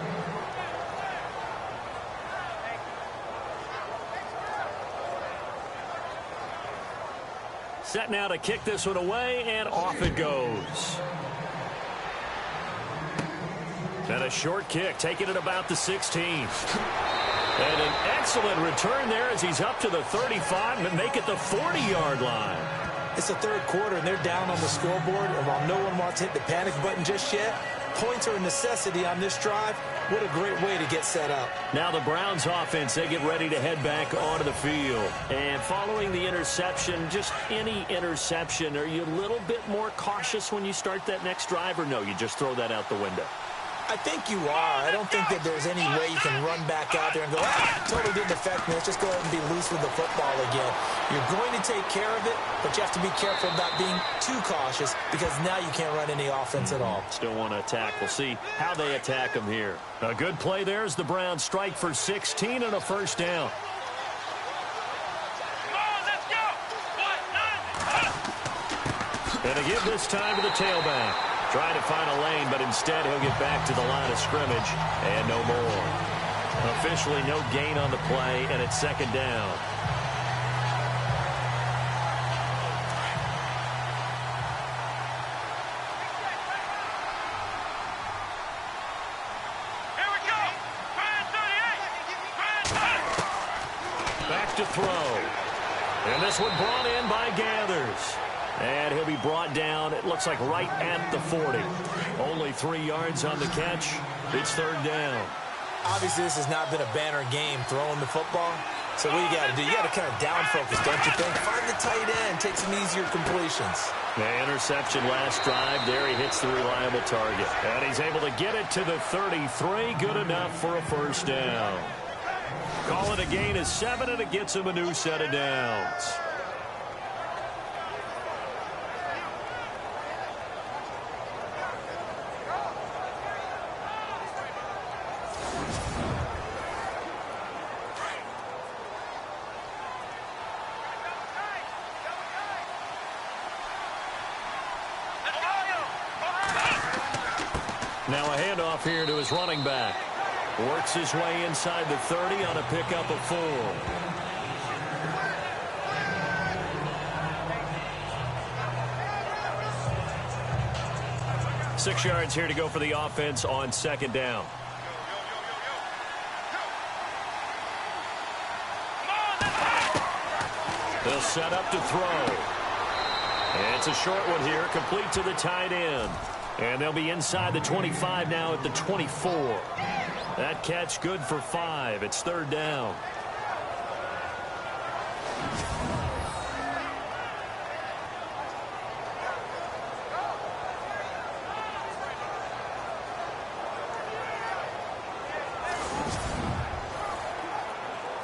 Set now to kick this one away, and off it goes. And a short kick, taking it about the 16. And an excellent return there as he's up to the 35 and make it the 40-yard line. It's the 3rd quarter, and they're down on the scoreboard. And while no one wants to hit the panic button just yet, points are a necessity on this drive. What a great way to get set up. Now the Browns offense, they get ready to head back onto the field. And following the interception, just any interception, are you a little bit more cautious when you start that next drive, or no, you just throw that out the window? I think you are. I don't think that there's any way you can run back out there and go, totally didn't affect me. Let's just go ahead and be loose with the football again. You're going to take care of it, but you have to be careful about being too cautious because now you can't run any offense at all. Still want to attack. We'll see how they attack them here. A good play there as the Browns strike for 16 and a 1st down. Come on, let's go. 1, 9. And they give this time to the tailback. Trying to find a lane, but instead he'll get back to the line of scrimmage and no more. Officially no gain on the play, and it's 2nd down. Here we go. Grand 38. Back to throw. And this one brought in by Gathers. And he'll be brought down, it looks like right at the 40. Only 3 yards on the catch. It's 3rd down. Obviously, this has not been a banner game throwing the football. So what you got to do, you got to kind of down focus, don't you think? Find the tight end, take some easier completions. The interception last drive. There he hits the reliable target. And he's able to get it to the 33. Good enough for a 1st down. Call it a gain of 7, and it gets him a new set of downs. Now a handoff here to his running back. Works his way inside the 30 on a pickup of 4. 6 yards here to go for the offense on 2nd down. They'll set up to throw. And it's a short one here, complete to the tight end. And they'll be inside the 25 now at the 24. That catch good for 5. It's 3rd down.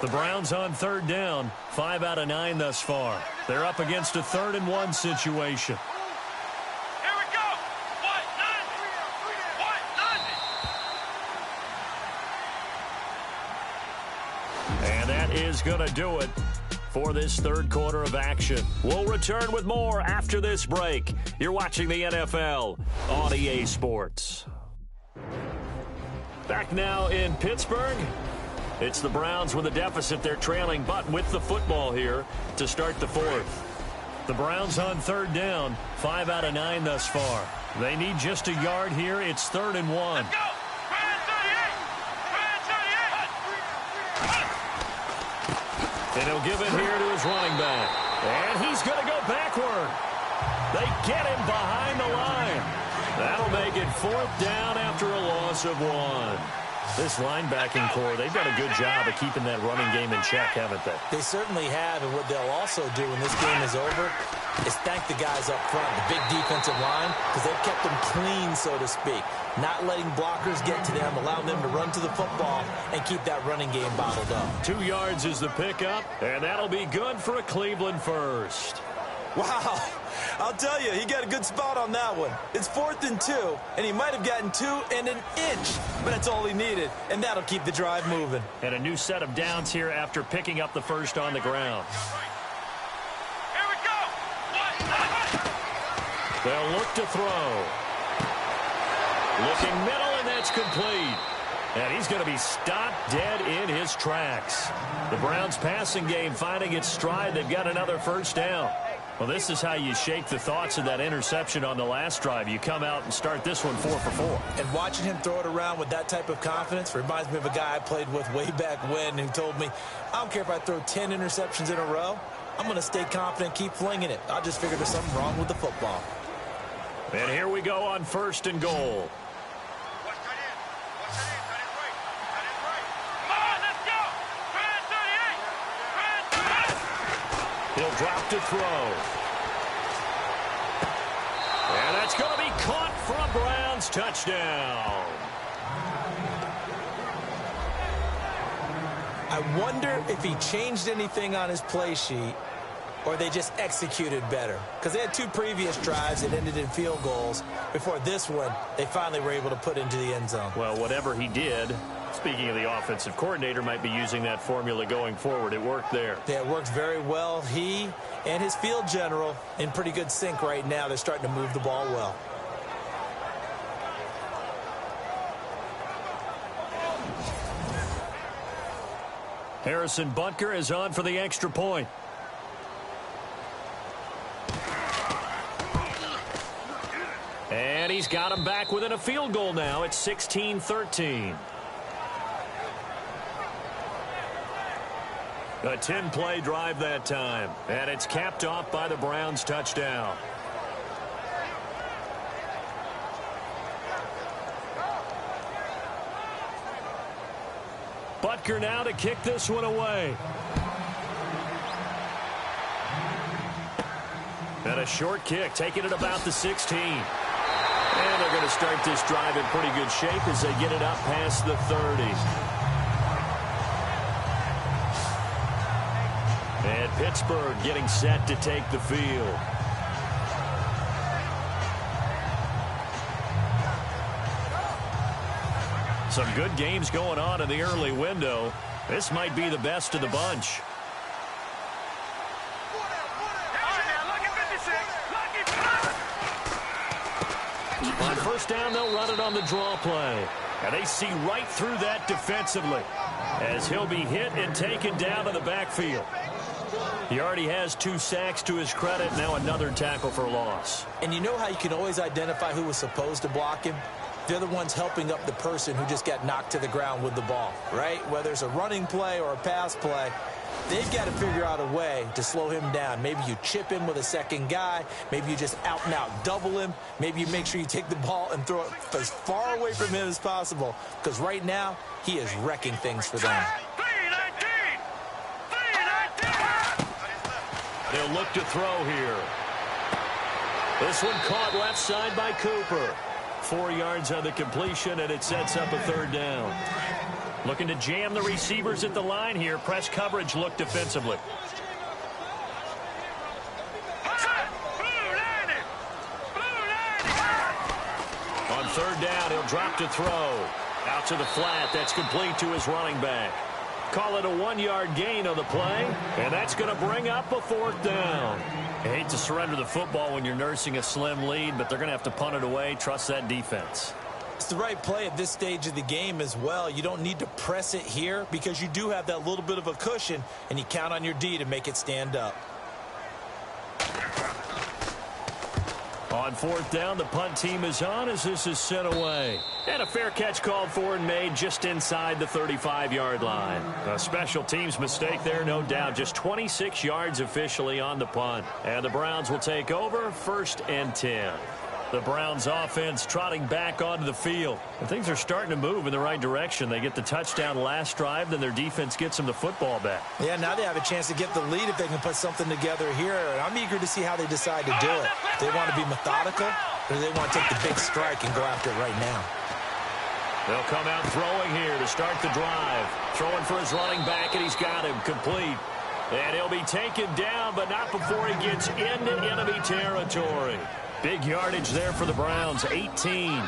The Browns on 3rd down, 5 out of 9 thus far. They're up against a 3rd and 1 situation. Here we go. 1, 9. 1, 9. is going to do it for this third quarter of action. We'll return with more after this break. You're watching the NFL on EA Sports. Back now in Pittsburgh. It's the Browns with a deficit. They're trailing, but with the football here to start the fourth. The Browns on third down, 5 out of 9 thus far. They need just a yard here. It's 3rd and 1. Let's go! And he'll give it here to his running back. And he's going to go backward. They get him behind the line. That'll make it 4th down after a loss of 1. This linebacking core, they've done a good job of keeping that running game in check, haven't they? They certainly have, and what they'll also do when this game is over is thank the guys up front, the big defensive line, because they've kept them clean, so to speak. Not letting blockers get to them, allowing them to run to the football and keep that running game bottled up. 2 yards is the pickup, and that'll be good for a Cleveland first. Wow, I'll tell you, he got a good spot on that one. It's 4th and 2, and he might have gotten 2 and an inch, but that's all he needed, and that'll keep the drive moving. And a new set of downs here after picking up the first on the ground. Here we go! They'll look to throw. Looking middle, and that's complete. And he's going to be stopped dead in his tracks. The Browns' passing game finding its stride. They've got another first down. Well, this is how you shake the thoughts of that interception on the last drive. You come out and start this one 4 for 4. And watching him throw it around with that type of confidence reminds me of a guy I played with way back when who told me, I don't care if I throw 10 interceptions in a row. I'm going to stay confident, keep flinging it. I just figured there's something wrong with the football. And here we go on 1st and goal. He'll drop to throw. And that's going to be caught for a Browns touchdown. I wonder if he changed anything on his play sheet or they just executed better. Because they had 2 previous drives that ended in field goals. Before this one, they finally were able to put into the end zone. Well, whatever he did, speaking of the offensive coordinator, might be using that formula going forward. It worked there. Yeah, it worked very well. He and his field general in pretty good sync right now. They're starting to move the ball well. Harrison Butker is on for the extra point. And he's got him back within a field goal now. It's 16-13. A 10-play drive that time. And it's capped off by the Browns touchdown. Butker now to kick this one away. And a short kick, taking it about the 16. And they're going to start this drive in pretty good shape as they get it up past the 30. And Pittsburgh getting set to take the field. Some good games going on in the early window. This might be the best of the bunch. On first down, they'll run it on the draw play. And they see right through that defensively as he'll be hit and taken down to the backfield. He already has 2 sacks to his credit. Now another tackle for loss. And you know how you can always identify who was supposed to block him? They're the ones helping up the person who just got knocked to the ground with the ball, right? Whether it's a running play or a pass play, they've got to figure out a way to slow him down. Maybe you chip him with a second guy. Maybe you just out and out double him. Maybe you make sure you take the ball and throw it as far away from him as possible. Because right now, he is wrecking things for them. They'll look to throw here. This one caught left side by Cooper. 4 yards on the completion, and it sets up a third down. Looking to jam the receivers at the line here. Press coverage look defensively. On third down, he'll drop to throw. Out to the flat. That's complete to his running back. Call it a 1-yard gain on the play, and that's going to bring up a 4th down. I hate to surrender the football when you're nursing a slim lead, but they're going to have to punt it away. Trust that defense. It's the right play at this stage of the game as well. You don't need to press it here because you do have that little bit of a cushion, and you count on your D to make it stand up. On 4th down, the punt team is on as this is sent away. And a fair catch called for and made just inside the 35-yard line. A special teams mistake there, no doubt. Just 26 yards officially on the punt. And the Browns will take over 1st and 10. The Browns offense trotting back onto the field. And things are starting to move in the right direction. They get the touchdown last drive, then their defense gets them the football back. Yeah, now they have a chance to get the lead if they can put something together here. And I'm eager to see how they decide to do it. Do they want to be methodical, or do they want to take the big strike and go after it right now? They'll come out throwing here to start the drive. Throwing for his running back, and he's got him complete. And he'll be taken down, but not before he gets into enemy territory. Big yardage there for the Browns, 18.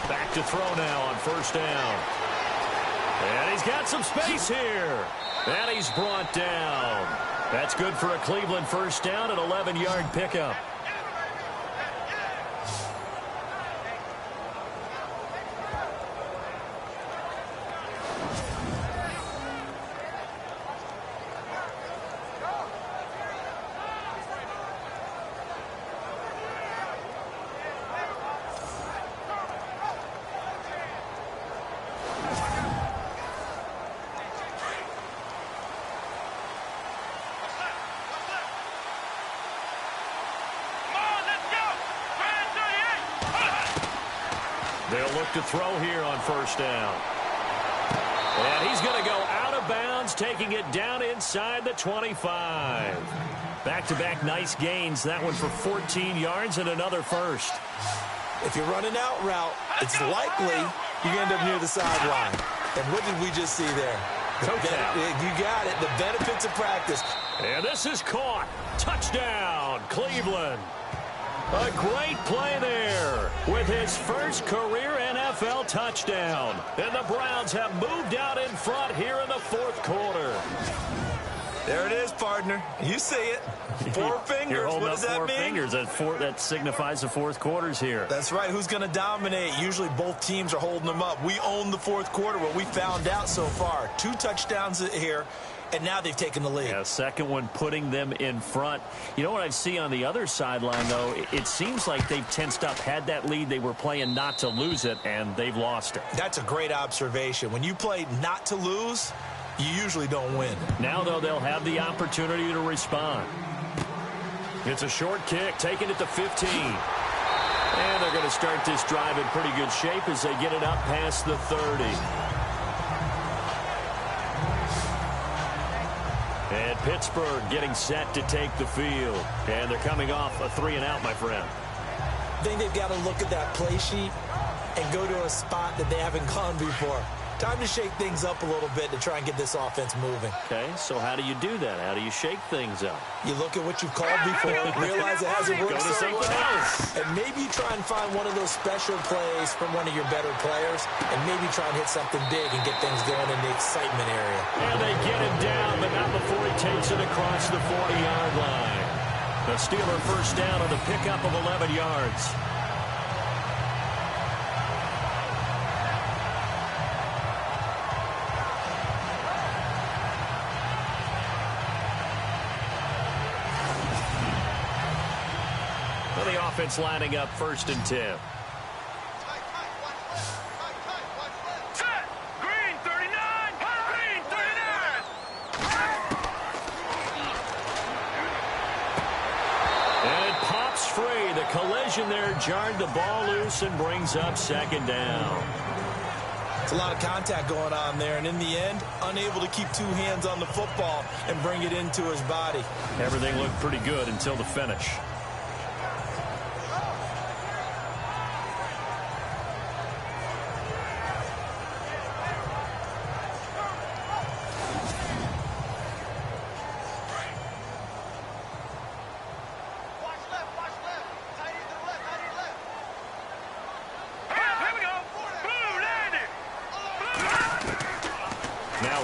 Back to throw now on 1st down. And he's got some space here. And he's brought down. That's good for a Cleveland 1st down, an 11-yard pickup. They'll look to throw here on 1st down. And he's going to go out of bounds, taking it down inside the 25. Back-to-back nice gains. That one for 14 yards and another 1st. If you're running out route, it's likely you end up near the sideline. And what did we just see there? You got it. The benefits of practice. And this is caught. Touchdown, Cleveland. A great play there with his first career NFL touchdown. And the Browns have moved out in front here in the 4th quarter. There it is, partner. You see it. 4 fingers. What does that mean? 4 fingers. That signifies the 4th quarter's here. That's right. Who's going to dominate? Usually both teams are holding them up. We own the 4th quarter. What we found out so far, 2 touchdowns here. And now they've taken the lead. Yeah, second one putting them in front. You know what I see on the other sideline, though? It seems like they've tensed up, had that lead. They were playing not to lose it, and they've lost it. That's a great observation. When you play not to lose, you usually don't win. Now, though, they'll have the opportunity to respond. It's a short kick, taking it to 15. And they're going to start this drive in pretty good shape as they get it up past the 30. And Pittsburgh getting set to take the field. And they're coming off a 3-and-out, my friend. I think they've got to look at that play sheet and go to a spot that they haven't gone before. Time to shake things up a little bit to try and get this offense moving. Okay, so how do you do that? How do you shake things up? You look at what you've called before, realize it hasn't worked so well, and maybe you try and find one of those special plays from one of your better players, and maybe try and hit something big and get things going in the excitement area. And they get him down, but not before he takes it across the 40-yard line. The Steeler 1st down on the pickup of 11 yards. The offense lining up 1st and 10. Set. Green 39. Green 39. And it pops free. The collision there jarred the ball loose and brings up 2nd down. It's a lot of contact going on there, and in the end, unable to keep 2 hands on the football and bring it into his body. Everything looked pretty good until the finish.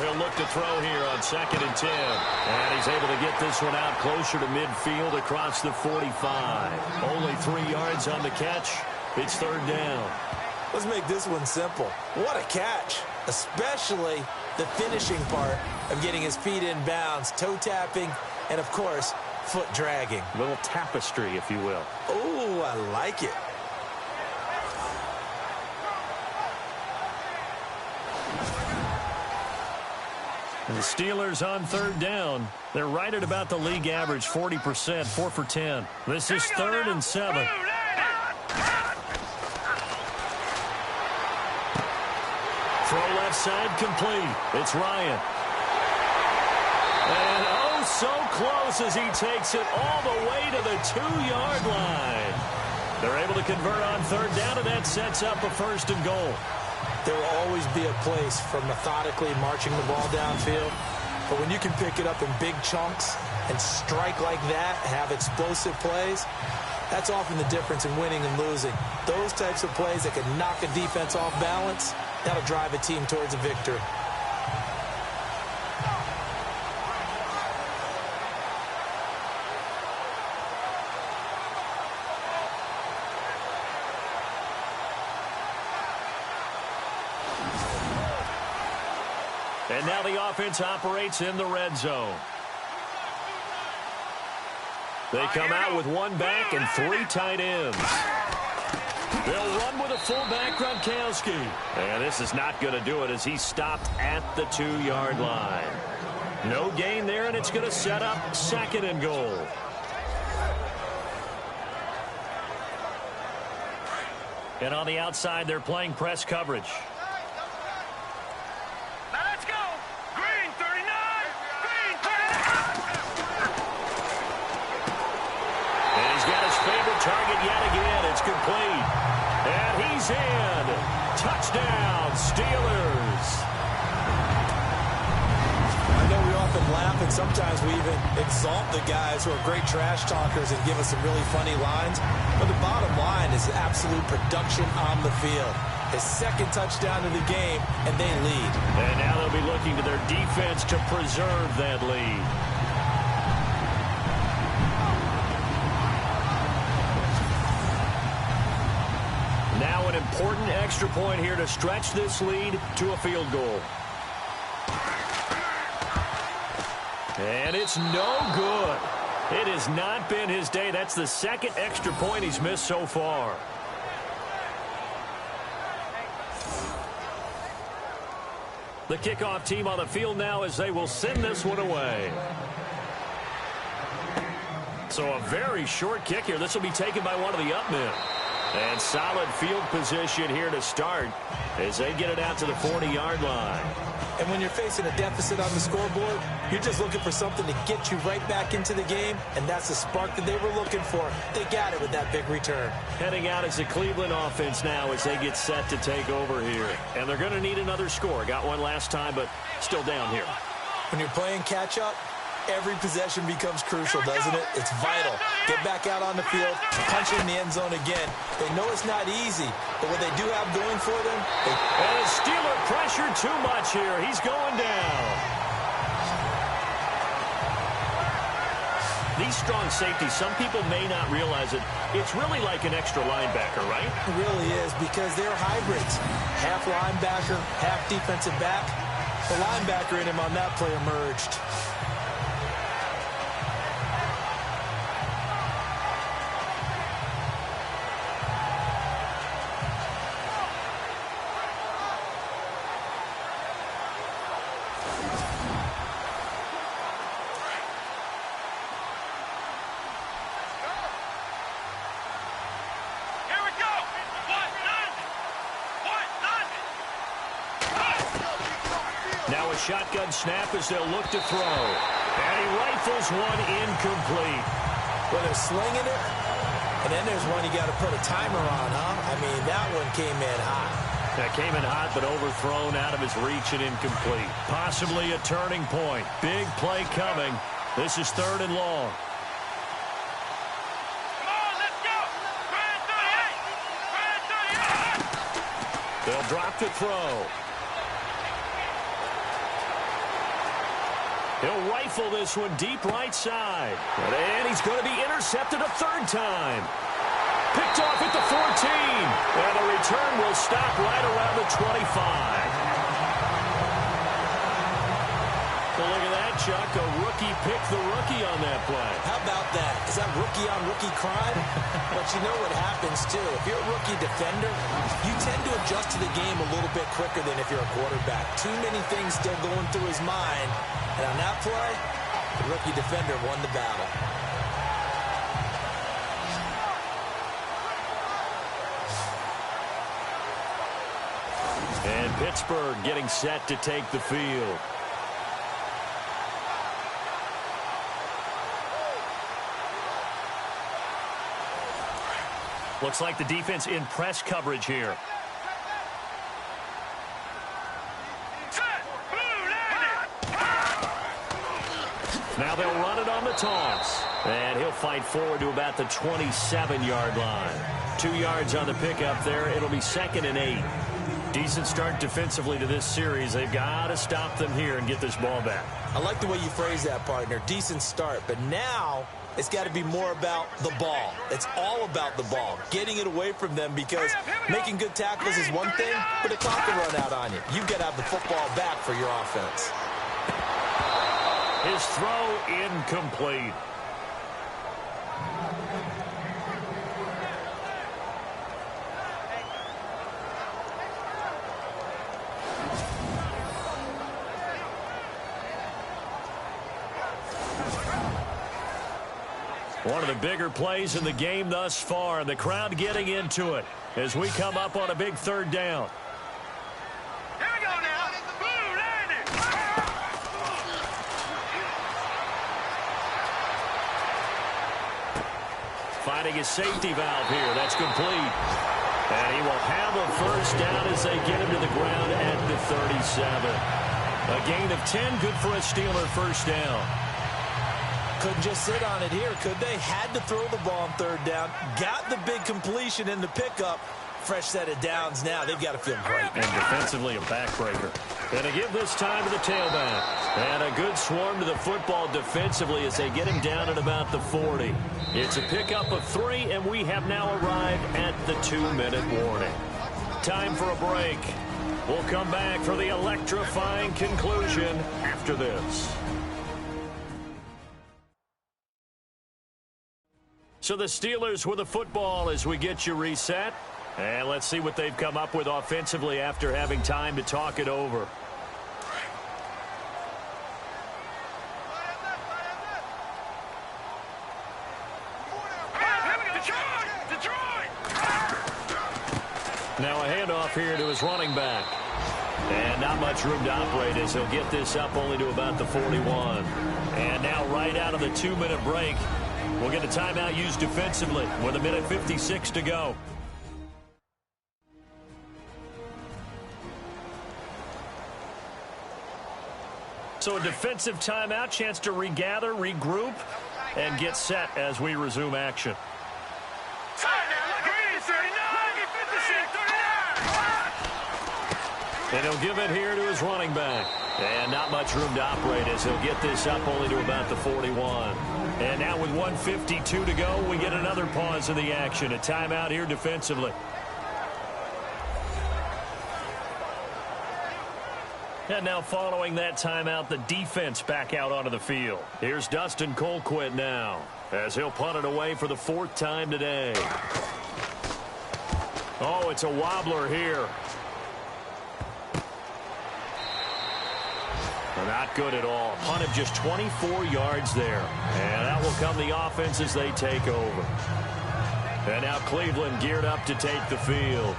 he'll look to throw here on 2nd and 10. And he's able to get this one out closer to midfield across the 45. Only 3 yards on the catch. It's 3rd down. Let's make this one simple. What a catch, especially the finishing part of getting his feet in bounds, toe tapping, and, of course, foot dragging. A little tapestry, if you will. Oh, I like it. And the Steelers on 3rd down. They're right at about the league average, 40%, 4 for 10. This is 3rd and 7. Throw left side complete. It's Ryan. And oh, so close as he takes it all the way to the 2-yard line. They're able to convert on 3rd down, and that sets up a 1st and goal. There will always be a place for methodically marching the ball downfield. But when you can pick it up in big chunks and strike like that, have explosive plays, that's often the difference in winning and losing. Those types of plays that can knock a defense off balance, that'll drive a team towards a victory. And now the offense operates in the red zone. They come out with 1 back and 3 tight ends. They'll run with a fullback, Gronkowski. And this is not going to do it as he's stopped at the 2-yard line. No gain there, and it's going to set up 2nd and goal. And on the outside, they're playing press coverage. Target yet again. It's complete. And he's in. Touchdown, Steelers. I know we often laugh, and sometimes we even exalt the guys who are great trash talkers and give us some really funny lines. But the bottom line is absolute production on the field. His 2nd touchdown of the game, and they lead. And now they'll be looking to their defense to preserve that lead. Now an important extra point here to stretch this lead to a field goal. And it's no good. It has not been his day. That's the 2nd extra point he's missed so far. The kickoff team on the field now as they will send this one away. So a very short kick here. This will be taken by one of the up men. And solid field position here to start as they get it out to the 40-yard line. And when you're facing a deficit on the scoreboard, you're just looking for something to get you right back into the game, and that's the spark that they were looking for. They got it with that big return. Heading out as the Cleveland offense now as they get set to take over here. And they're going to need another score. Got one last time, but still down here. When you're playing catch-up, every possession becomes crucial, doesn't it? It's vital. Get back out on the field, punch in the end zone again. They know it's not easy, but what they do have going for them... And a Steeler pressure too much here. He's going down. These strong safeties, some people may not realize it. It's really like an extra linebacker, right? It really is, because they're hybrids. Half linebacker, half defensive back. The linebacker in him on that play emerged. Now a shotgun snap as they'll look to throw. And he rifles one incomplete. Well, they're slinging it, and then there's one you got to put a timer on, huh? I mean, that one came in hot. That came in hot, but overthrown out of his reach and incomplete. Possibly a turning point. Big play coming. This is 3rd and long. Come on, let's go. Brand 38. They'll drop to throw. He'll rifle this one deep right side. And he's going to be intercepted a third time. Picked off at the 14. And the return will stop right around the 25. So look at that, Chuck. A rookie picked the rookie on that play. How about that? Is that rookie-on-rookie crime? But you know what happens, too. If you're a rookie defender, you tend to adjust to the game a little bit quicker than if you're a quarterback. Too many things still going through his mind. And on that play, the rookie defender won the battle. And Pittsburgh getting set to take the field. Looks like the defense in press coverage here. Now they'll run it on the toss. And he'll fight forward to about the 27-yard line. 2 yards on the pickup there. It'll be 2nd and 8. Decent start defensively to this series. They've got to stop them here and get this ball back. I like the way you phrase that, partner. Decent start. But now it's got to be more about the ball. It's all about the ball. Getting it away from them, because making good tackles is one thing, but a clock can run out on you. You've got to have the football back for your offense. His throw incomplete. One of the bigger plays in the game thus far, and the crowd getting into it as we come up on a big 3rd down. Here we go now. Blue landing. Finding his safety valve here. That's complete. And he will have a first down as they get him to the ground at the 37. A gain of 10, good for a Steeler first down. Couldn't just sit on it here, could they? Had to throw the ball on 3rd down. Got the big completion in the pickup. Fresh set of downs now. They've got to feel great. And defensively, a backbreaker. And to give this time to the tailback. And a good swarm to the football defensively as they get him down at about the 40. It's a pickup of 3, and we have now arrived at the 2-minute warning. Time for a break. We'll come back for the electrifying conclusion after this. So the Steelers with the football as we get you reset. And let's see what they've come up with offensively after having time to talk it over. Now a handoff here to his running back. And not much room to operate as he'll get this up only to about the 41. And now right out of the 2-minute break, we'll get a timeout used defensively with 1:56 to go. So a defensive timeout, chance to regather, regroup, and get set as we resume action. And he'll give it here to his running back. And not much room to operate as he'll get this up only to about the 41. And now with 1:52 to go, we get another pause in the action. A timeout here defensively. And now following that timeout, the defense back out onto the field. Here's Dustin Colquitt now as he'll punt it away for the 4th time today. Oh, it's a wobbler here. Not good at all. Punt of just 24 yards there. And that will come the offense as they take over. And now Cleveland geared up to take the field.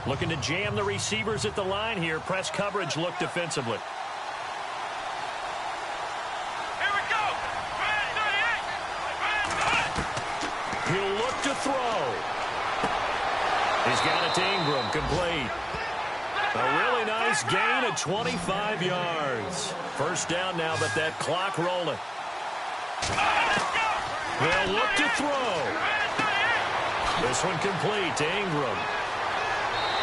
Looking to jam the receivers at the line here. Press coverage look defensively. Here we go. He'll look to throw. He's got it to Ingram, complete. A really nice gain of 25 yards. First down now, but that clock rolling. They'll look to throw. This one complete to Ingram.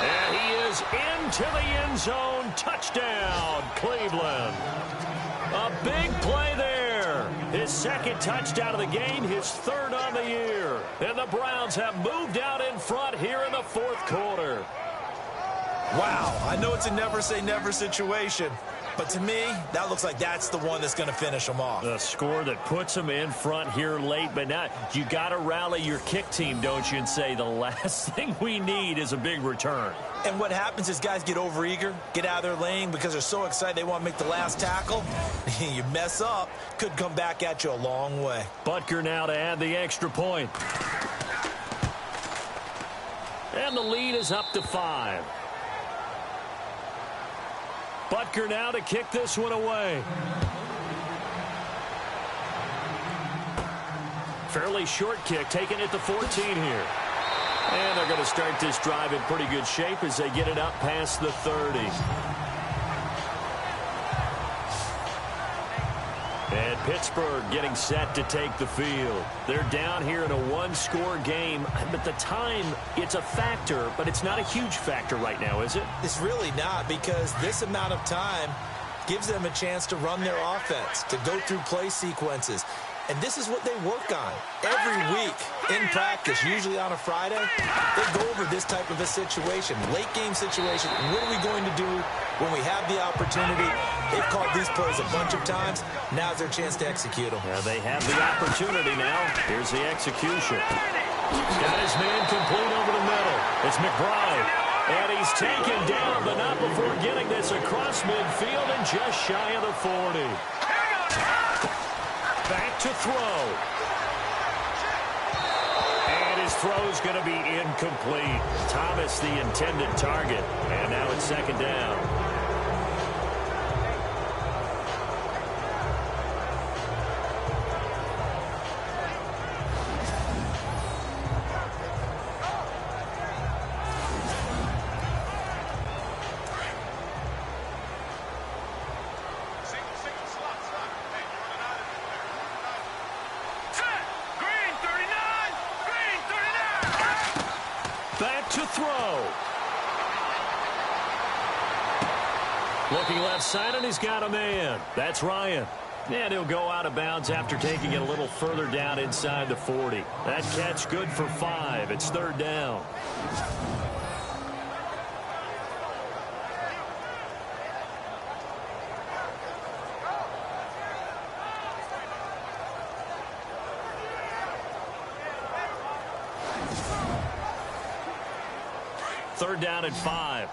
And he is into the end zone. Touchdown, Cleveland. A big play there. His second touchdown of the game, his third on the year. And the Browns have moved out in front here in the fourth quarter. Wow, I know it's a never-say-never situation, but to me, that looks like that's the one that's going to finish them off. The score that puts them in front here late, but now you got to rally your kick team, don't you, and say the last thing we need is a big return. And what happens is guys get overeager, get out of their lane because they're so excited they want to make the last tackle. You mess up, could come back at you a long way. Butker now to add the extra point. And the lead is up to 5. Butker now to kick this one away. Fairly short kick, taking it to 14 here. And they're going to start this drive in pretty good shape as they get it up past the 30. And Pittsburgh getting set to take the field. They're down here in a one-score game, but the time, it's a factor, but it's not a huge factor right now, is it? It's really not, because this amount of time gives them a chance to run their offense, to go through play sequences. And this is what they work on every week in practice, usually on a Friday. They go over this type of a situation, late game situation. What are we going to do when we have the opportunity? They've called these plays a bunch of times. Now's their chance to execute them. Yeah, they have the opportunity now. Here's the execution. He's got his man complete over the middle. It's McBride. And he's taken down, but not before getting this across midfield and just shy of the 40. Back to throw. And his throw's going to be incomplete. Thomas, the intended target. And now it's second down. Looking left side, and he's got a man. That's Ryan. And he'll go out of bounds after taking it a little further down inside the 40. That catch good for 5. It's third down. Third down and 5.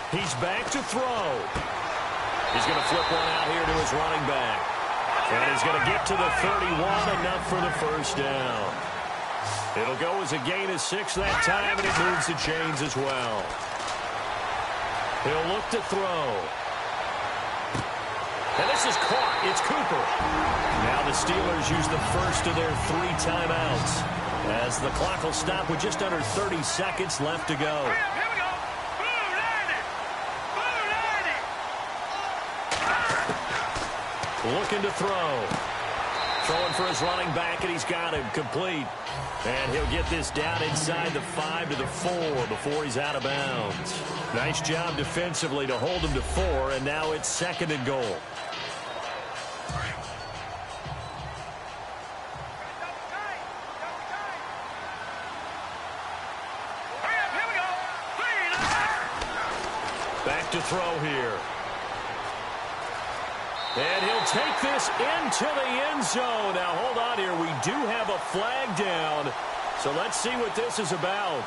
He's back to throw. He's going to flip one out here to his running back. And he's going to get to the 31, enough for the first down. It'll go as a gain of 6 that time, and it moves the chains as well. He'll look to throw. And this is caught. It's Cooper. Now the Steelers use the first of their 3 timeouts, as the clock will stop with just under 30 seconds left to go. Looking to throw. Throwing for his running back, and he's got him complete. And he'll get this down inside the 5 to the 4 before he's out of bounds. Nice job defensively to hold him to 4, and now it's second and goal. Back to throw here. And he'll take this into the end zone. Now, hold on here. We do have a flag down. So let's see what this is about.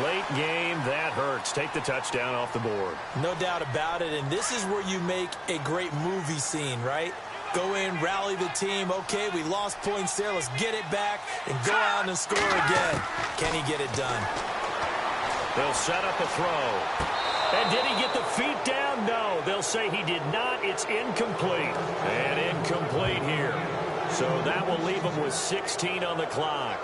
Late game, that hurts. Take the touchdown off the board. No doubt about it. And this is where you make a great movie scene, right? Go in, rally the team. Okay, we lost points there. Let's get it back and go out and score again. Can he get it done? They'll set up a throw. And did he get the feet down? No. They'll say he did not. It's incomplete. And incomplete here. So that will leave him with 16 on the clock.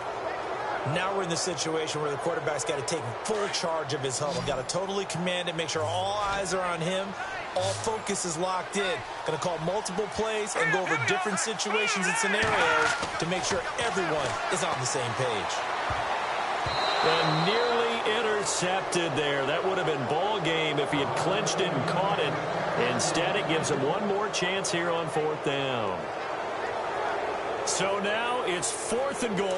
Now we're in the situation where the quarterback's got to take full charge of his huddle. Got to totally command it, make sure all eyes are on him. All focus is locked in. Going to call multiple plays and go over different situations and scenarios to make sure everyone is on the same page. And nearly intercepted there. That would have been ball game if he had clinched it and caught it. Instead, it gives him one more chance here on 4th down. So now it's 4th and goal.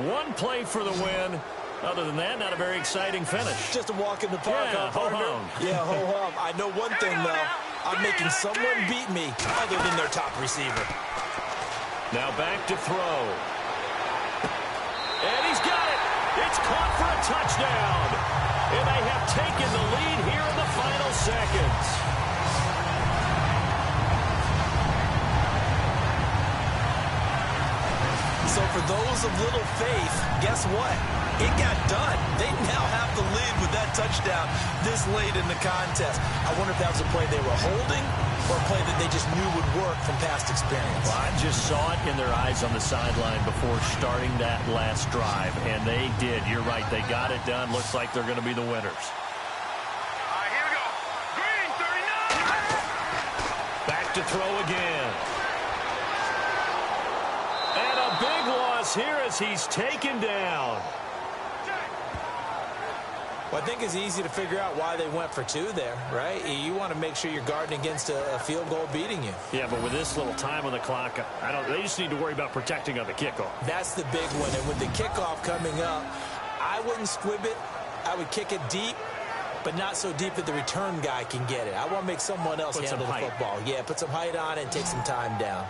One play for the win. Other than that, not a very exciting finish. Just a walk in the park, yeah, partner. ho-hum. Yeah, ho-hum. I know one thing, though. I'm making someone beat me other than their top receiver. Now back to throw. And he's got it. It's caught for a touchdown. And they have taken the lead here in the final seconds. So for those of little faith, guess what? It got done. They now have the lead with that touchdown this late in the contest. I wonder if that was a play they were holding or a play that they just knew would work from past experience. Well, I just saw it in their eyes on the sideline before starting that last drive, and they did. You're right. They got it done. Looks like they're going to be the winners. All right, here we go. Green, 39. Back to throw again. And a big loss here as he's taken down. Well, I think it's easy to figure out why they went for 2 there, right? You want to make sure you're guarding against a field goal beating you. Yeah, but with this little time on the clock, they just need to worry about protecting on the kickoff. That's the big one. And with the kickoff coming up, I wouldn't squib it. I would kick it deep, but not so deep that the return guy can get it. I want to make someone else handle the football. Yeah, put some height on it and take some time down.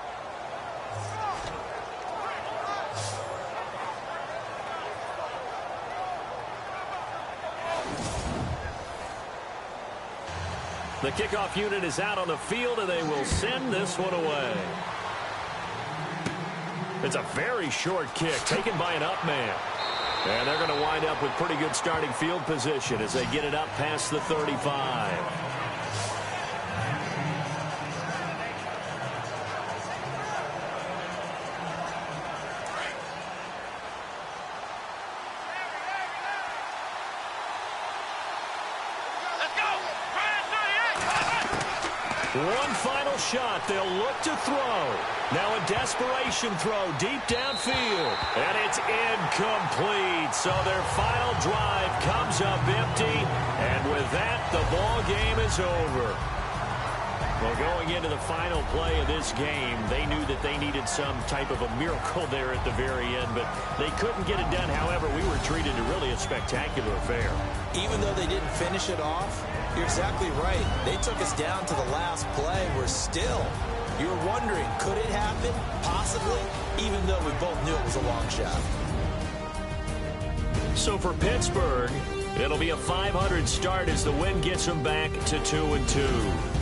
The kickoff unit is out on the field, and they will send this one away. It's a very short kick taken by an up man. And they're going to wind up with pretty good starting field position as they get it up past the 35. One final shot. They'll look to throw. Now a desperation throw deep downfield. And it's incomplete. So their final drive comes up empty. And with that, the ball game is over. Well, going into the final play of this game, they knew that they needed some type of a miracle there at the very end, but they couldn't get it done. However, we were treated to really a spectacular affair. Even though they didn't finish it off, you're exactly right. They took us down to the last play. We're still, you're wondering, could it happen? Possibly, even though we both knew it was a long shot. So for Pittsburgh, it'll be a 500 start as the win gets them back to 2-2.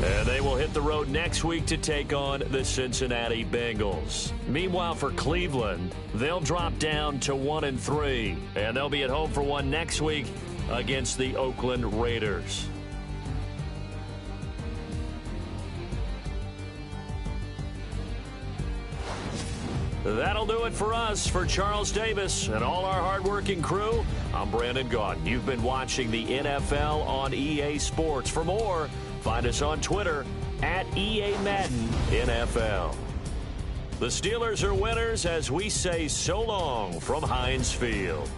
And they will hit the road next week to take on the Cincinnati Bengals. Meanwhile, for Cleveland, they'll drop down to 1-3. And they'll be at home for one next week against the Oakland Raiders. That'll do it for us. For Charles Davis and all our hardworking crew, I'm Brandon Gaudin. You've been watching the NFL on EA Sports. For more, find us on Twitter at EA Madden NFL. The Steelers are winners as we say so long from Heinz Field.